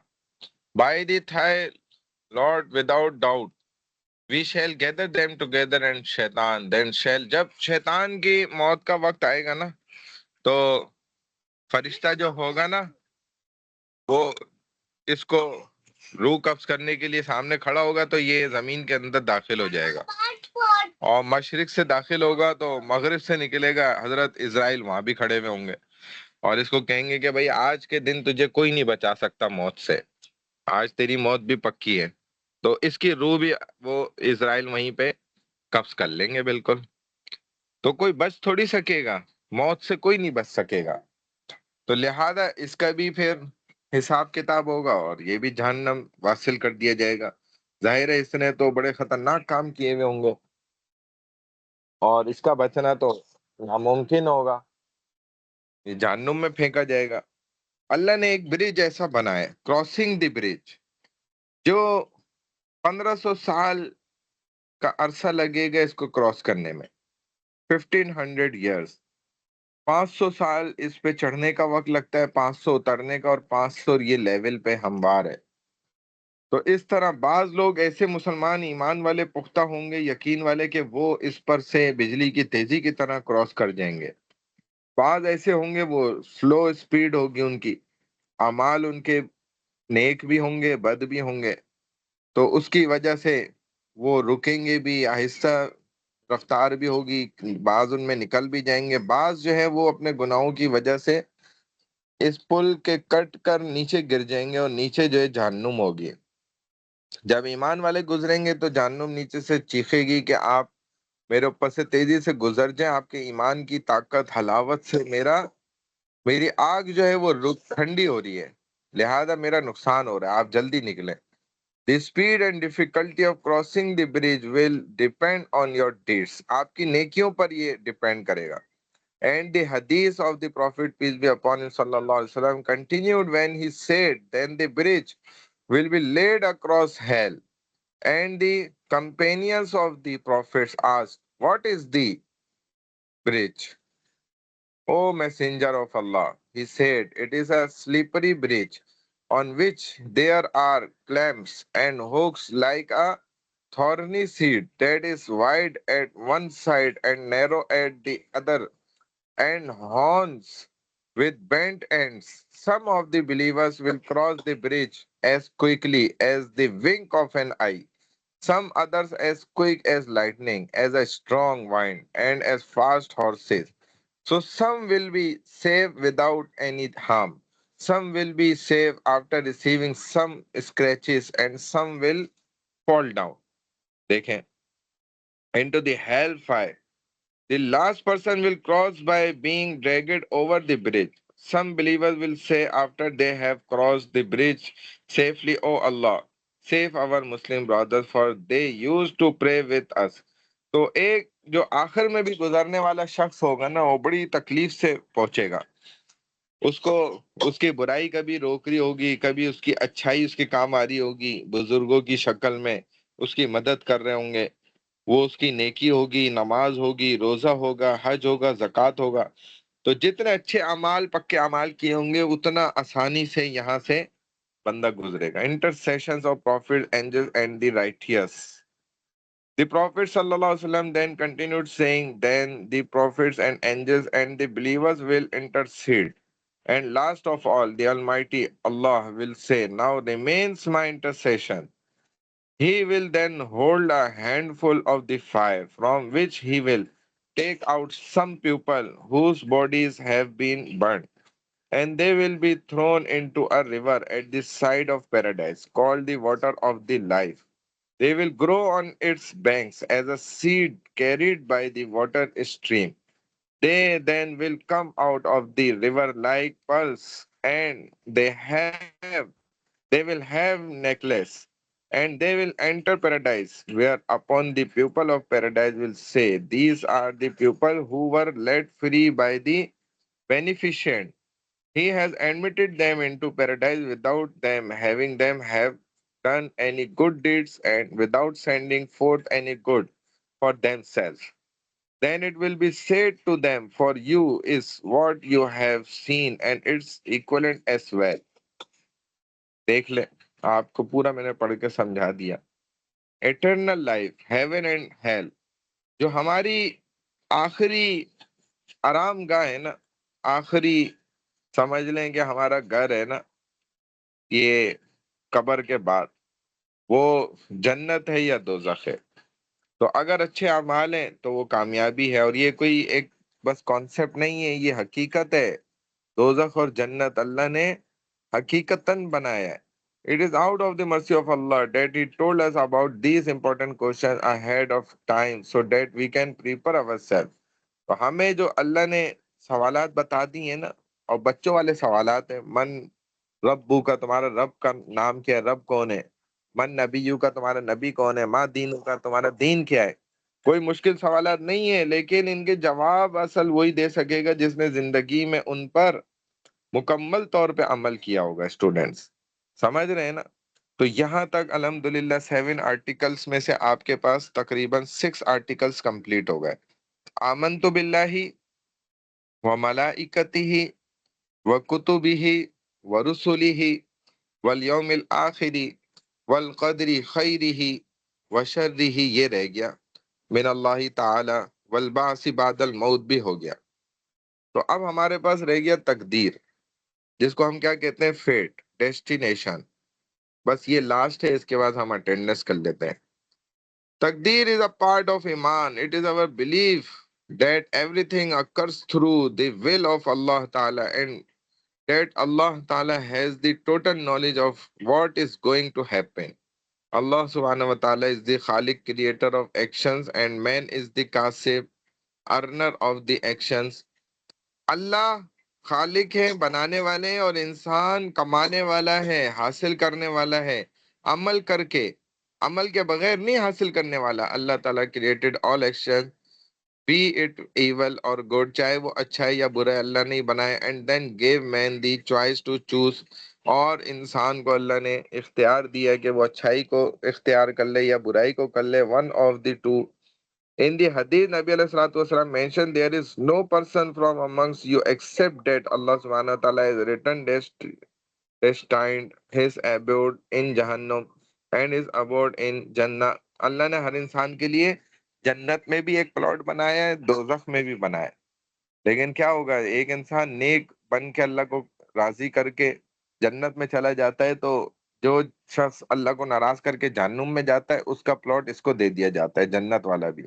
[SPEAKER 1] by the thy lord without doubt we shall gather them together and شیطان دین شیل، جب شیطان کی موت کا وقت آئے گا نا تو فرشتہ جو ہوگا نا وہ اس کو روح قبض کرنے کے لیے سامنے کھڑا ہوگا تو یہ زمین کے اندر داخل ہو جائے گا، اور مشرق سے داخل ہوگا تو مغرب سے نکلے گا، حضرت اسرائیل وہاں بھی کھڑے ہوئے ہوں گے اور اس کو کہیں گے کہ بھائی آج کے دن تجھے کوئی نہیں بچا سکتا موت سے، آج تیری موت بھی پکی ہے، تو اس کی روح بھی وہ اسرائیل وہیں پہ قبض کر لیں گے بالکل، تو کوئی بچ تھوڑی سکے گا، موت سے کوئی نہیں بچ سکے گا، تو لہذا اس کا بھی پھر حساب کتاب ہوگا اور یہ بھی جہنم واصل کر دیا جائے گا، ظاہر ہے اس نے تو بڑے خطرناک کام کیے ہوئے ہوں گے اور اس کا بچنا تو ناممکن ہوگا، یہ جہنم میں پھینکا جائے گا۔ اللہ نے ایک برج ایسا بنایا، کراسنگ دی برج، جو 1500 سال کا عرصہ لگے گا اس کو کراس کرنے میں، 1500 ایئرس، 500 سال اس پہ چڑھنے کا وقت لگتا ہے، 500 اترنے کا، اور 500 یہ لیول پہ ہموار ہے۔ تو اس طرح بعض لوگ ایسے مسلمان ایمان والے پختہ ہوں گے، یقین والے، کہ وہ اس پر سے بجلی کی تیزی کی طرح کراس کر جائیں گے، بعض ایسے ہوں گے وہ سلو اسپیڈ ہوگی ان کی، اعمال ان کے نیک بھی ہوں گے بد بھی ہوں گے، تو اس کی وجہ سے وہ رکیں گے بھی، آہستہ رفتار بھی ہوگی، بعض ان میں نکل بھی جائیں گے، بعض جو ہے وہ اپنے گناہوں کی وجہ سے اس پل کے کٹ کر نیچے گر جائیں گے اور نیچے جو ہے جہنم ہوگی۔ جب ایمان والے گزریں گے تو جہنم نیچے سے چیخے گی کہ آپ میرے اوپر سے تیزی سے گزر جائیں، آپ کے ایمان کی طاقت حلاوت سے میری آگ جو ہے وہ ٹھنڈی ہو رہی ہے، لہذا میرا نقصان ہو رہا ہے، آپ جلدی نکلیں۔ The speed and difficulty of crossing the bridge will depend on your deeds. آپ کی نیکیوں پر یہ ڈیپینڈ کرے گا۔ And the hadith of the Prophet, peace be upon him, sallallahu alaihi wasallam, continued when he said, then the bridge will be laid across hell. And the companions of the prophets asked, what is the bridge, O Messenger of Allah? He said, it is a slippery bridge on which there are clamps and hooks like a thorny seed that is wide at one side and narrow at the other, and horns with bent ends. Some of the believers will cross the bridge as quickly as the wink of an eye, some others as quick as lightning, as a strong wind, and as fast horses. So some will be saved without any harm. Some will be saved after receiving some scratches, and some will fall down. Dekhen, into the hellfire. The last person will cross by being dragged over the bridge. Some believers will say after they have crossed the bridge safely, O Allah, save our Muslim brothers, for they used to pray with us. تو ایک جو آخر میں بھی گزرنے والا شخص ہوگا نا وہ بڑی تکلیف سے پہنچے گا، اس کو اس کی برائی کبھی روک رہی ہوگی، کبھی اس کی اچھائی اس کے کام آ رہی ہوگی، بزرگوں کی شکل میں اس کی مدد کر رہے ہوں گے، وہ اس کی نیکی ہوگی، نماز ہوگی، روزہ ہوگا، حج ہوگا، زکوٰۃ ہوگا، تو جتنے اچھے اعمال پکے اعمال کیے ہوں گے اتنا آسانی سے یہاں سے بندہ گزرے گا۔ Intercessions of prophet angel and the righteous. The Prophet sallallahu alaihi wasallam then continued saying, then the prophets and angels and the believers will intercede. And last of all, the Almighty Allah will say, now remains my intercession. He will then hold a handful of the fire, from which he will take out some people whose bodies have been burnt, and they will be thrown into a river at the side of paradise, called the water of the life. They will grow on its banks as a seed carried by the water stream. They then will come out of the river like pearls, and they will have necklace, and they will enter paradise, whereupon the people of paradise will say, these are the people who were let free by the beneficent. He has admitted them into paradise without them have done any good deeds and without sending forth any good for themselves. Then it will be said to them, for you is what you have seen and its equivalent as well. دیکھ لیں، آپ کو پورا میں نے پڑھ کے سمجھا دیا. Eternal life, heaven and hell, جو ہماری آخری آرام گاہ ہے نا، آخری سمجھ لیں کہ ہمارا گھر ہے نا یہ قبر کے بعد، وہ جنت ہے یا دوزخ ہے. تو اگر اچھے اعمال ہیں تو وہ کامیابی ہے، اور یہ کوئی ایک بس کانسیپٹ نہیں ہے، یہ حقیقت ہے. دوزخ اور جنت اللہ نے حقیقتاً بنایا ہے. It is out of the mercy of Allah that He told us about these important questions ahead of time so that we can prepare ourselves. تو ہمیں جو اللہ نے سوالات بتا دی ہیں نا، اور بچوں والے سوالات ہیں، من ربو کا، تمہارا رب کا نام کیا ہے، رب کون ہے، من نبیو کا، تمہارا نبی کون ہے، ماں دینو کا، تمہارا دین کیا ہے. کوئی مشکل سوالات نہیں ہے، لیکن ان کے جواب اصل وہی دے سکے گا جس نے زندگی میں ان پر مکمل طور پہ عمل کیا ہوگا. اسٹوڈنٹس سمجھ رہے ہیں نا؟ تو یہاں تک الحمدللہ 7 آرٹیکلز میں سے آپ کے پاس تقریباً 6 آرٹیکلز کمپلیٹ ہو گئے. آمنت باللہ و ملائکتہ و کتبہ و رسلہ والیوم الآخر والقدر خیرہ و شرہ، یہ رہ گیا. من اللہ تعالی والبعث بعد الموت بھی ہو گیا. تو اب ہمارے پاس رہ گیا تقدیر، جس کو ہم کیا کہتے ہیں، فیٹ، ڈیسٹینیشن. بس یہ لاسٹ ہے، اس کے بعد ہم اٹینڈنس کر لیتے ہیں. تقدیر is a part of iman. It is our belief that everything occurs through the will of Allah Ta'ala, and that Allah Ta'ala has the total knowledge of what is going to happen. Allah Subhanahu wa Ta'ala is the Khaliq, creator of actions, and man is the Kasib, earner of the actions. اللہ خالق ہے، بنانے والے ہیں، اور انسان کمانے والا ہے، حاصل کرنے والا ہے، عمل کر کے. عمل کے بغیر نہیں حاصل کرنے والا. اللہ تعالیٰ created all action, be it evil اور گڈ، چاہے وہ اچھا ہے یا برا ہے، اللہ نے بنایا. And then gave man the choice to choose, اور انسان کو اللہ نے اختیار دیا کہ وہ اچھائی کو اختیار کر لے یا برائی کو کر لے. One of the two. In the Hadith, Nabi alayhi salatu wasalam mentioned, there is no person from amongst you except that Allah subhanahu wa ta'ala has written destined his abode in Jahannam and his abode in Jannah. اللہ نے ہر انسان کے لیے جنت میں بھی ایک plot بنایا ہے، دوزخ میں بھی بنایا ہے. لیکن کیا ہوگا، ایک انسان نیک بن کے اللہ کو راضی کر کے جنت میں چلا جاتا ہے، تو جو شخص اللہ کو ناراض کر کے جہنم میں جاتا ہے، اس کا پلاٹ اس کو دے دیا جاتا ہے، جنت والا بھی.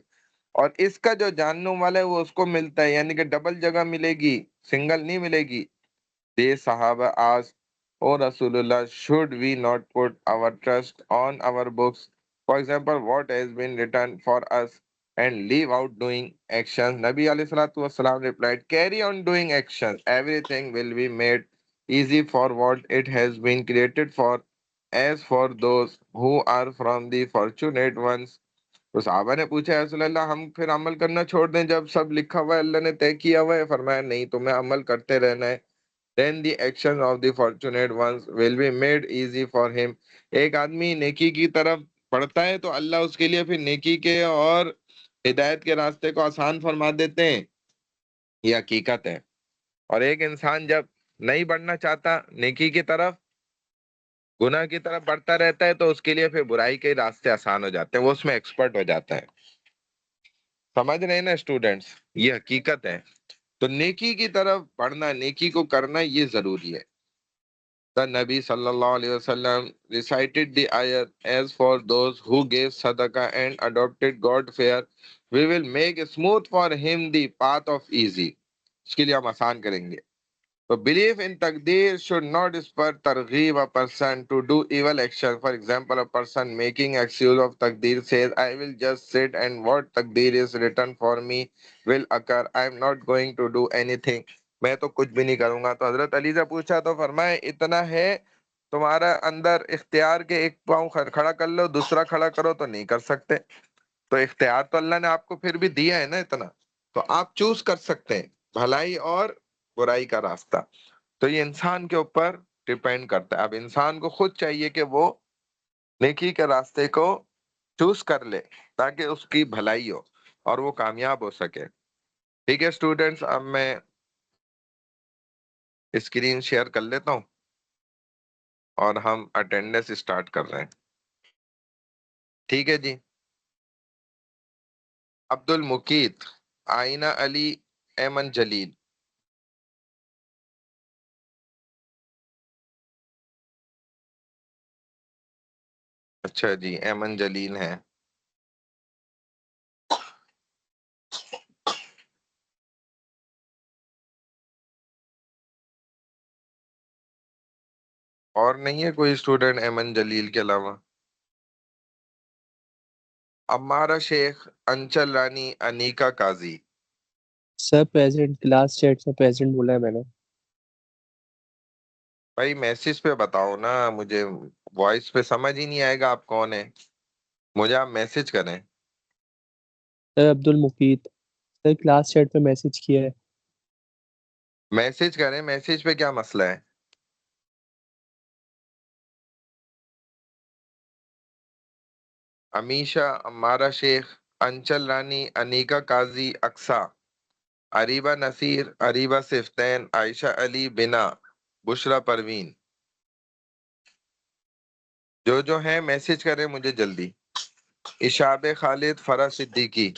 [SPEAKER 1] اور اس کا جو جہنم والا ہے وہ اس کو ملتا ہے، یعنی کہ ڈبل جگہ ملے گی، سنگل نہیں ملے گی. دے صحابہ آس، او رسول اللہ، should we not put our trust on our books, for example what has been written for us, and leave out doing actions? Nabi alayhi salatu wasalam replied, carry on doing actions, everything will be made easy for what it has been created for. As for those who are from the fortunate ones. تو صحابہ نے پوچھا، یا رسول اللہ ہم پھر عمل کرنا چھوڑ دیں جب سب لکھا ہوا ہے، اللہ نے طے کیا ہوا ہے؟ فرمایا نہیں، تمہیں عمل کرتے رہنا ہے. Then the actions of the fortunate ones will be made easy for him. ایک آدمی نیکی کی طرف بڑھتا ہے تو اللہ اس کے لیے پھر نیکی کے اور ہدایت کے راستے کو آسان فرما دیتے ہیں. یہ حقیقت ہے. اور ایک انسان جب نہیں بڑھنا چاہتا نیکی کی طرف، گناہ کی طرف بڑھتا رہتا ہے، تو اس کے لیے پھر برائی کے راستے آسان ہو جاتے ہیں، وہ اس میں ایکسپرٹ ہو جاتا ہے. سمجھ رہے ہیں نا اسٹوڈینٹس؟ یہ حقیقت ہے. تو نیکی کی طرف بڑھنا، نیکی کو کرنا، یہ ضروری ہے. The Nabi sallallahu alaihi wasallam recited the ayat, as for those who gave sadaqah and adopted God fear, we will make smooth for him the path of easy. اس کے لیے ہم آسان کریں گے. So belief in Taqdeer should not spur targheeb a person to do evil action. For example, a person making excuse of Taqdeer says, I will just sit and what Taqdeer is written for me will occur. I am not going to do anything. میں تو کچھ بھی نہیں کروں گا. تو حضرت علی سے پوچھا تو فرمائے، اتنا ہے تمہارا اندر اختیار کے ایک پاؤں کھڑا کر لو، دوسرا کھڑا کرو تو نہیں کر سکتے. تو اختیار تو اللہ نے آپ کو پھر بھی دیا ہے نا اتنا، تو آپ چوز کر سکتے ہیں بھلائی اور برائی کا راستہ. تو یہ انسان کے اوپر ڈیپینڈ کرتا ہے. اب انسان کو خود چاہیے کہ وہ نیکی کے راستے کو چوز کر لے تاکہ اس کی بھلائی ہو اور وہ کامیاب ہو سکے. ٹھیک ہے اسٹوڈنٹس، اب میں اسکرین شیئر کر لیتا ہوں. اور ہم اٹینڈنس اسٹارٹ کر رہے ہیں. ٹھیک ہے جی. عبد المقیت، آئینہ علی، ایمن جلیل. اچھا جی، ایمن جلیل ہیں. اور نہیں ہے کوئی اسٹوڈنٹ ایمن جلیل کے علاوہ؟ عمارہ شیخ، انچل رانی، انیکا قاضی.
[SPEAKER 2] سر پریزنٹ، کلاس چیٹ سے پریزنٹ بولا ہے میں نے.
[SPEAKER 1] بھائی میسج پہ بتاؤ نا مجھے، وائس پہ سمجھ ہی نہیں آئے گا آپ کون ہیں. مجھے آپ میسج کریں.
[SPEAKER 2] سر عبد المقیت، سر کلاس چیٹ پہ میسج کیا ہے.
[SPEAKER 1] میسج کریں، میسج پہ کیا مسئلہ ہے؟ امیشہ، عمارہ شیخ، انچل رانی، انیکا قاضی، اقصا، اریبہ نصیر، اریبہ صفتین، عائشہ علی، بنا، بشرا پروین. جو ہیں میسج کریں مجھے جلدی. اشاب خالد، فرح صدیقی.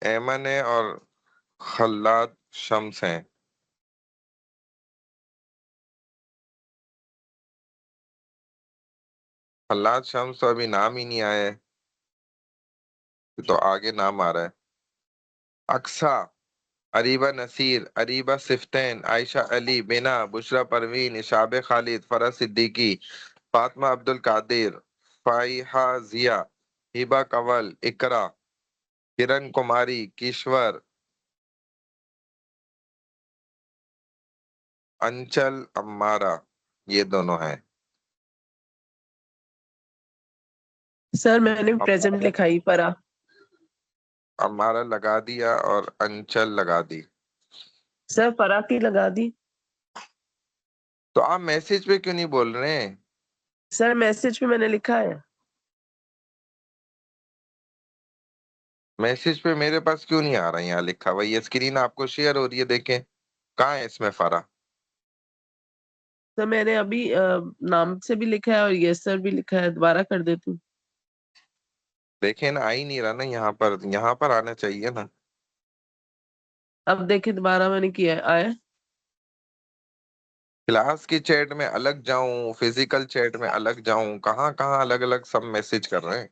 [SPEAKER 1] ایمن ہے اور خلاد شمس ہیں. خلاد شمس تو ابھی نام ہی نہیں آیا ہے، تو آگے نام آ رہا ہے. اقصا، اریبہ نصیر، اریبہ صفتین، عائشہ علی، بنا، بشرا پروین، اشاب خالد، فرح صدیقی، فاطمہ عبد القادر، فائحہ ضیا، ہبہ کنول، اقرا، کرن کماری، کشور، انچل، امارہ، یہ دونوں ہیں.
[SPEAKER 3] سر میں نے پریزنٹ
[SPEAKER 1] امارہ
[SPEAKER 3] لکھائی پرا.
[SPEAKER 1] امارہ لگا دیا اور انچل لگا دی.
[SPEAKER 3] سر فرا کی لگا دی.
[SPEAKER 1] تو آپ میسج پہ کیوں نہیں بول رہے ہیں؟
[SPEAKER 3] سر میسج پہ میں نے لکھا ہے.
[SPEAKER 1] میسج پہ میرے پاس کیوں نہیں آ رہا ہے؟ یہاں لکھا ہوا، یہ اسکرین آپ کو شیئر ہو رہی ہے، دیکھیں کہاں ہے اس میں فرا.
[SPEAKER 3] سر میں نے ابھی نام سے بھی لکھا ہے اور یس سر بھی لکھا ہے، دوبارہ کر دیتی ہوں.
[SPEAKER 1] دیکھیں نا، آ ہی نہیں رہا نا یہاں پر آنا چاہیے نا.
[SPEAKER 3] اب دیکھیں دوبارہ میں نے کیا ہے، آیا.
[SPEAKER 1] کلاس کی چیٹ میں الگ جاؤں، فزیکل چیٹ میں الگ جاؤں، کہاں کہاں الگ الگ سب میسج کر رہے ہیں.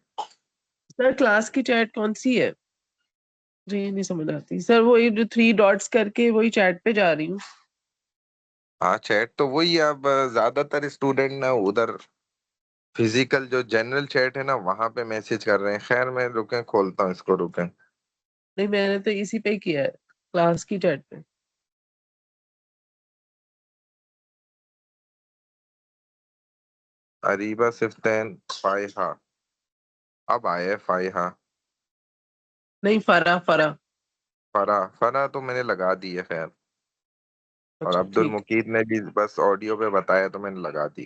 [SPEAKER 3] سر کلاس کی چیٹ کون سی ہے؟ جی نہیں سمجھ آتی سر. وہی جو 3 ڈاٹس کر کے وہی چیٹ پہ جا رہی ہوں.
[SPEAKER 1] ہاں چیٹ تو وہی ہے، اب زیادہ تر اسٹوڈنٹ نا ادھر فزیکل جو جنرل چیٹ ہے نا وہاں پہ میسج کر رہے ہیں. خیر میں رکیں کھولتا ہوں اس کو، رکیں.
[SPEAKER 3] نہیں میں نے تو اسی پہ کیا ہے، کلاس کی چیٹ پہ.
[SPEAKER 1] اریبہ صفتین، فائحہ، اب آئے فائحہ.
[SPEAKER 3] نہیں فرا.
[SPEAKER 1] فرا تو میں نے لگا دی ہے خیر. اور
[SPEAKER 3] اچھا
[SPEAKER 1] عبد
[SPEAKER 3] ٹھیک.
[SPEAKER 1] المقید نے بھی بس آڈیو پہ بتایا تو میں نے لگا دی.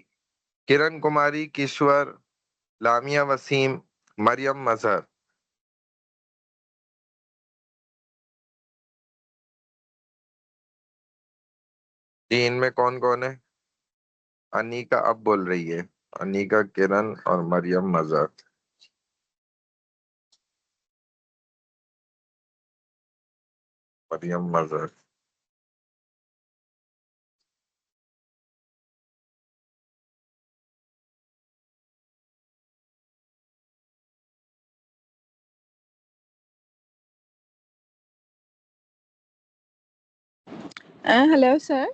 [SPEAKER 1] کرن کماری، کشور، لامیا وسیم، مریم مظہر. جی ان میں کون کون ہے؟ انیکا اب بول رہی ہے، انیکا، کرن اور مریم مظہر. مریم مظہر.
[SPEAKER 4] Hello, sir.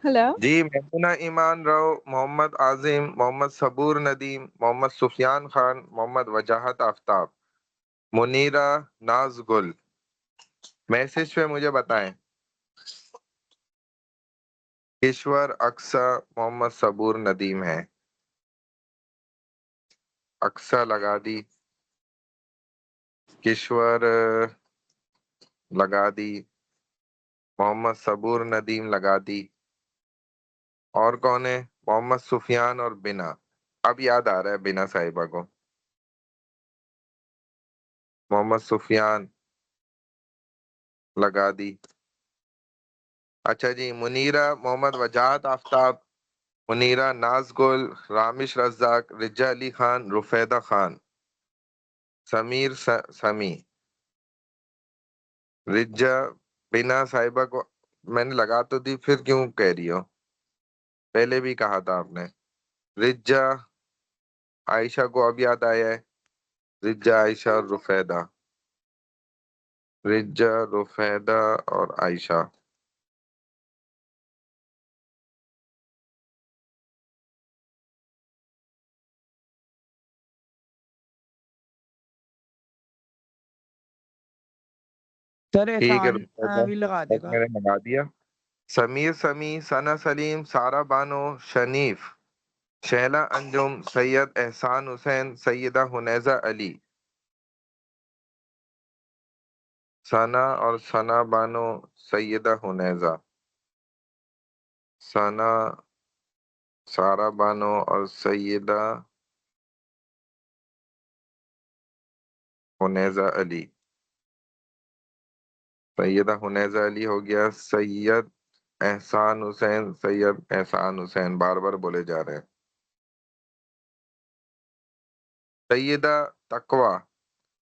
[SPEAKER 4] Hello.
[SPEAKER 1] جی میمونہ ایمان رو، محمد عاظم، محمد صبور ندیم، محمد سفیان خان، محمد وجاہت آفتاب، منیرہ ناز گل. میسج پہ مجھے بتائیں. کشور، اقصا، محمد صبور ندیم ہے. اقصا لگا دی، کشور لگا دی، محمد صبور ندیم لگا دی. اور کون ہے؟ محمد سفیان اور بنا. اب یاد آ رہا ہے بنا صاحبہ کو. محمد سفیان لگا دی. اچھا جی, منیرہ محمد وجاہت آفتاب, منیرہ ناز گل, رامش رزاق, رجا علی خان, رفیدہ خان, سمیر سمی. رجا بنا صاحبہ کو میں نے لگا تو دی, پھر کیوں کہہ رہی ہو؟ پہلے بھی کہا تھا آپ نے. رجا عائشہ کو اب یاد آیا ہے. رجا عائشہ اور رفیدہ, رجا رفیدہ اور عائشہ.
[SPEAKER 5] سر
[SPEAKER 1] ٹھیک ہے,
[SPEAKER 5] احسان بھی لگا دے
[SPEAKER 1] بس
[SPEAKER 5] گا.
[SPEAKER 1] میں نے لگا دیا. سمیر سمی, ثنا سلیم, سارہ بانو, شنیف, شہلا انجم, سید احسان حسین, سیدہ حنیزہ علی. ثنا اور ثنا بانو, سیدہ حنیزہ, ثنا, سارہ بانو اور سیدہ حنیزہ علی. سیدہ حنیزہ علی ہو گیا. سید احسان حسین, سید احسان حسین بار بار بولے جا رہے ہیں. سیدہ تقوی,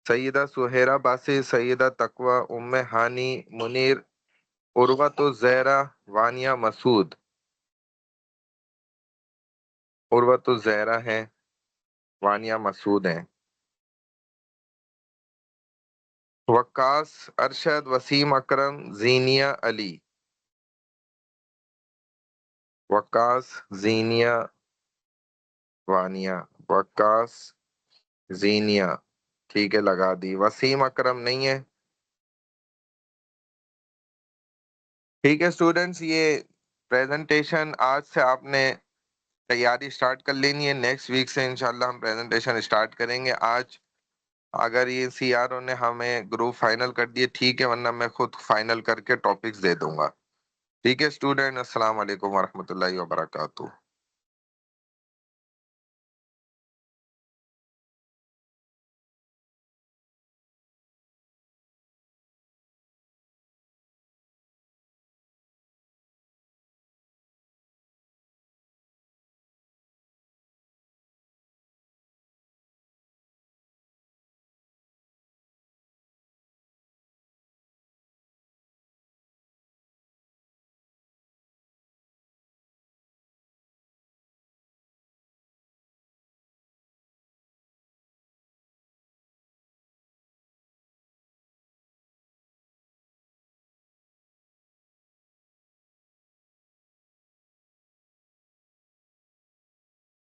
[SPEAKER 1] سیدہ سہیرہ باسی, سیدہ تقوی, ام ہانی, منیر, عروۃ الزہرا, وانیہ مسعود. عروۃ الزہرا ہیں, وانیہ مسعود ہیں. وقاص, ارشد, وسیم اکرم, زینیہ علی. وقاص, زینیہ, وانیہ, وقاص, زینیہ. ٹھیک ہے, لگا دی. وسیم اکرم نہیں ہے. ٹھیک ہے اسٹوڈنٹس, یہ پریزنٹیشن آج سے آپ نے تیاری سٹارٹ کر لینی ہے. نیکسٹ ویک سے انشاءاللہ ہم پریزنٹیشن سٹارٹ کریں گے. آج اگر یہ سی آر او نے ہمیں گروپ فائنل کر دیے ٹھیک ہے, ورنہ میں خود فائنل کر کے ٹاپکس دے دوں گا. ٹھیک ہے اسٹوڈنٹ, السلام علیکم ورحمۃ اللہ وبرکاتہ.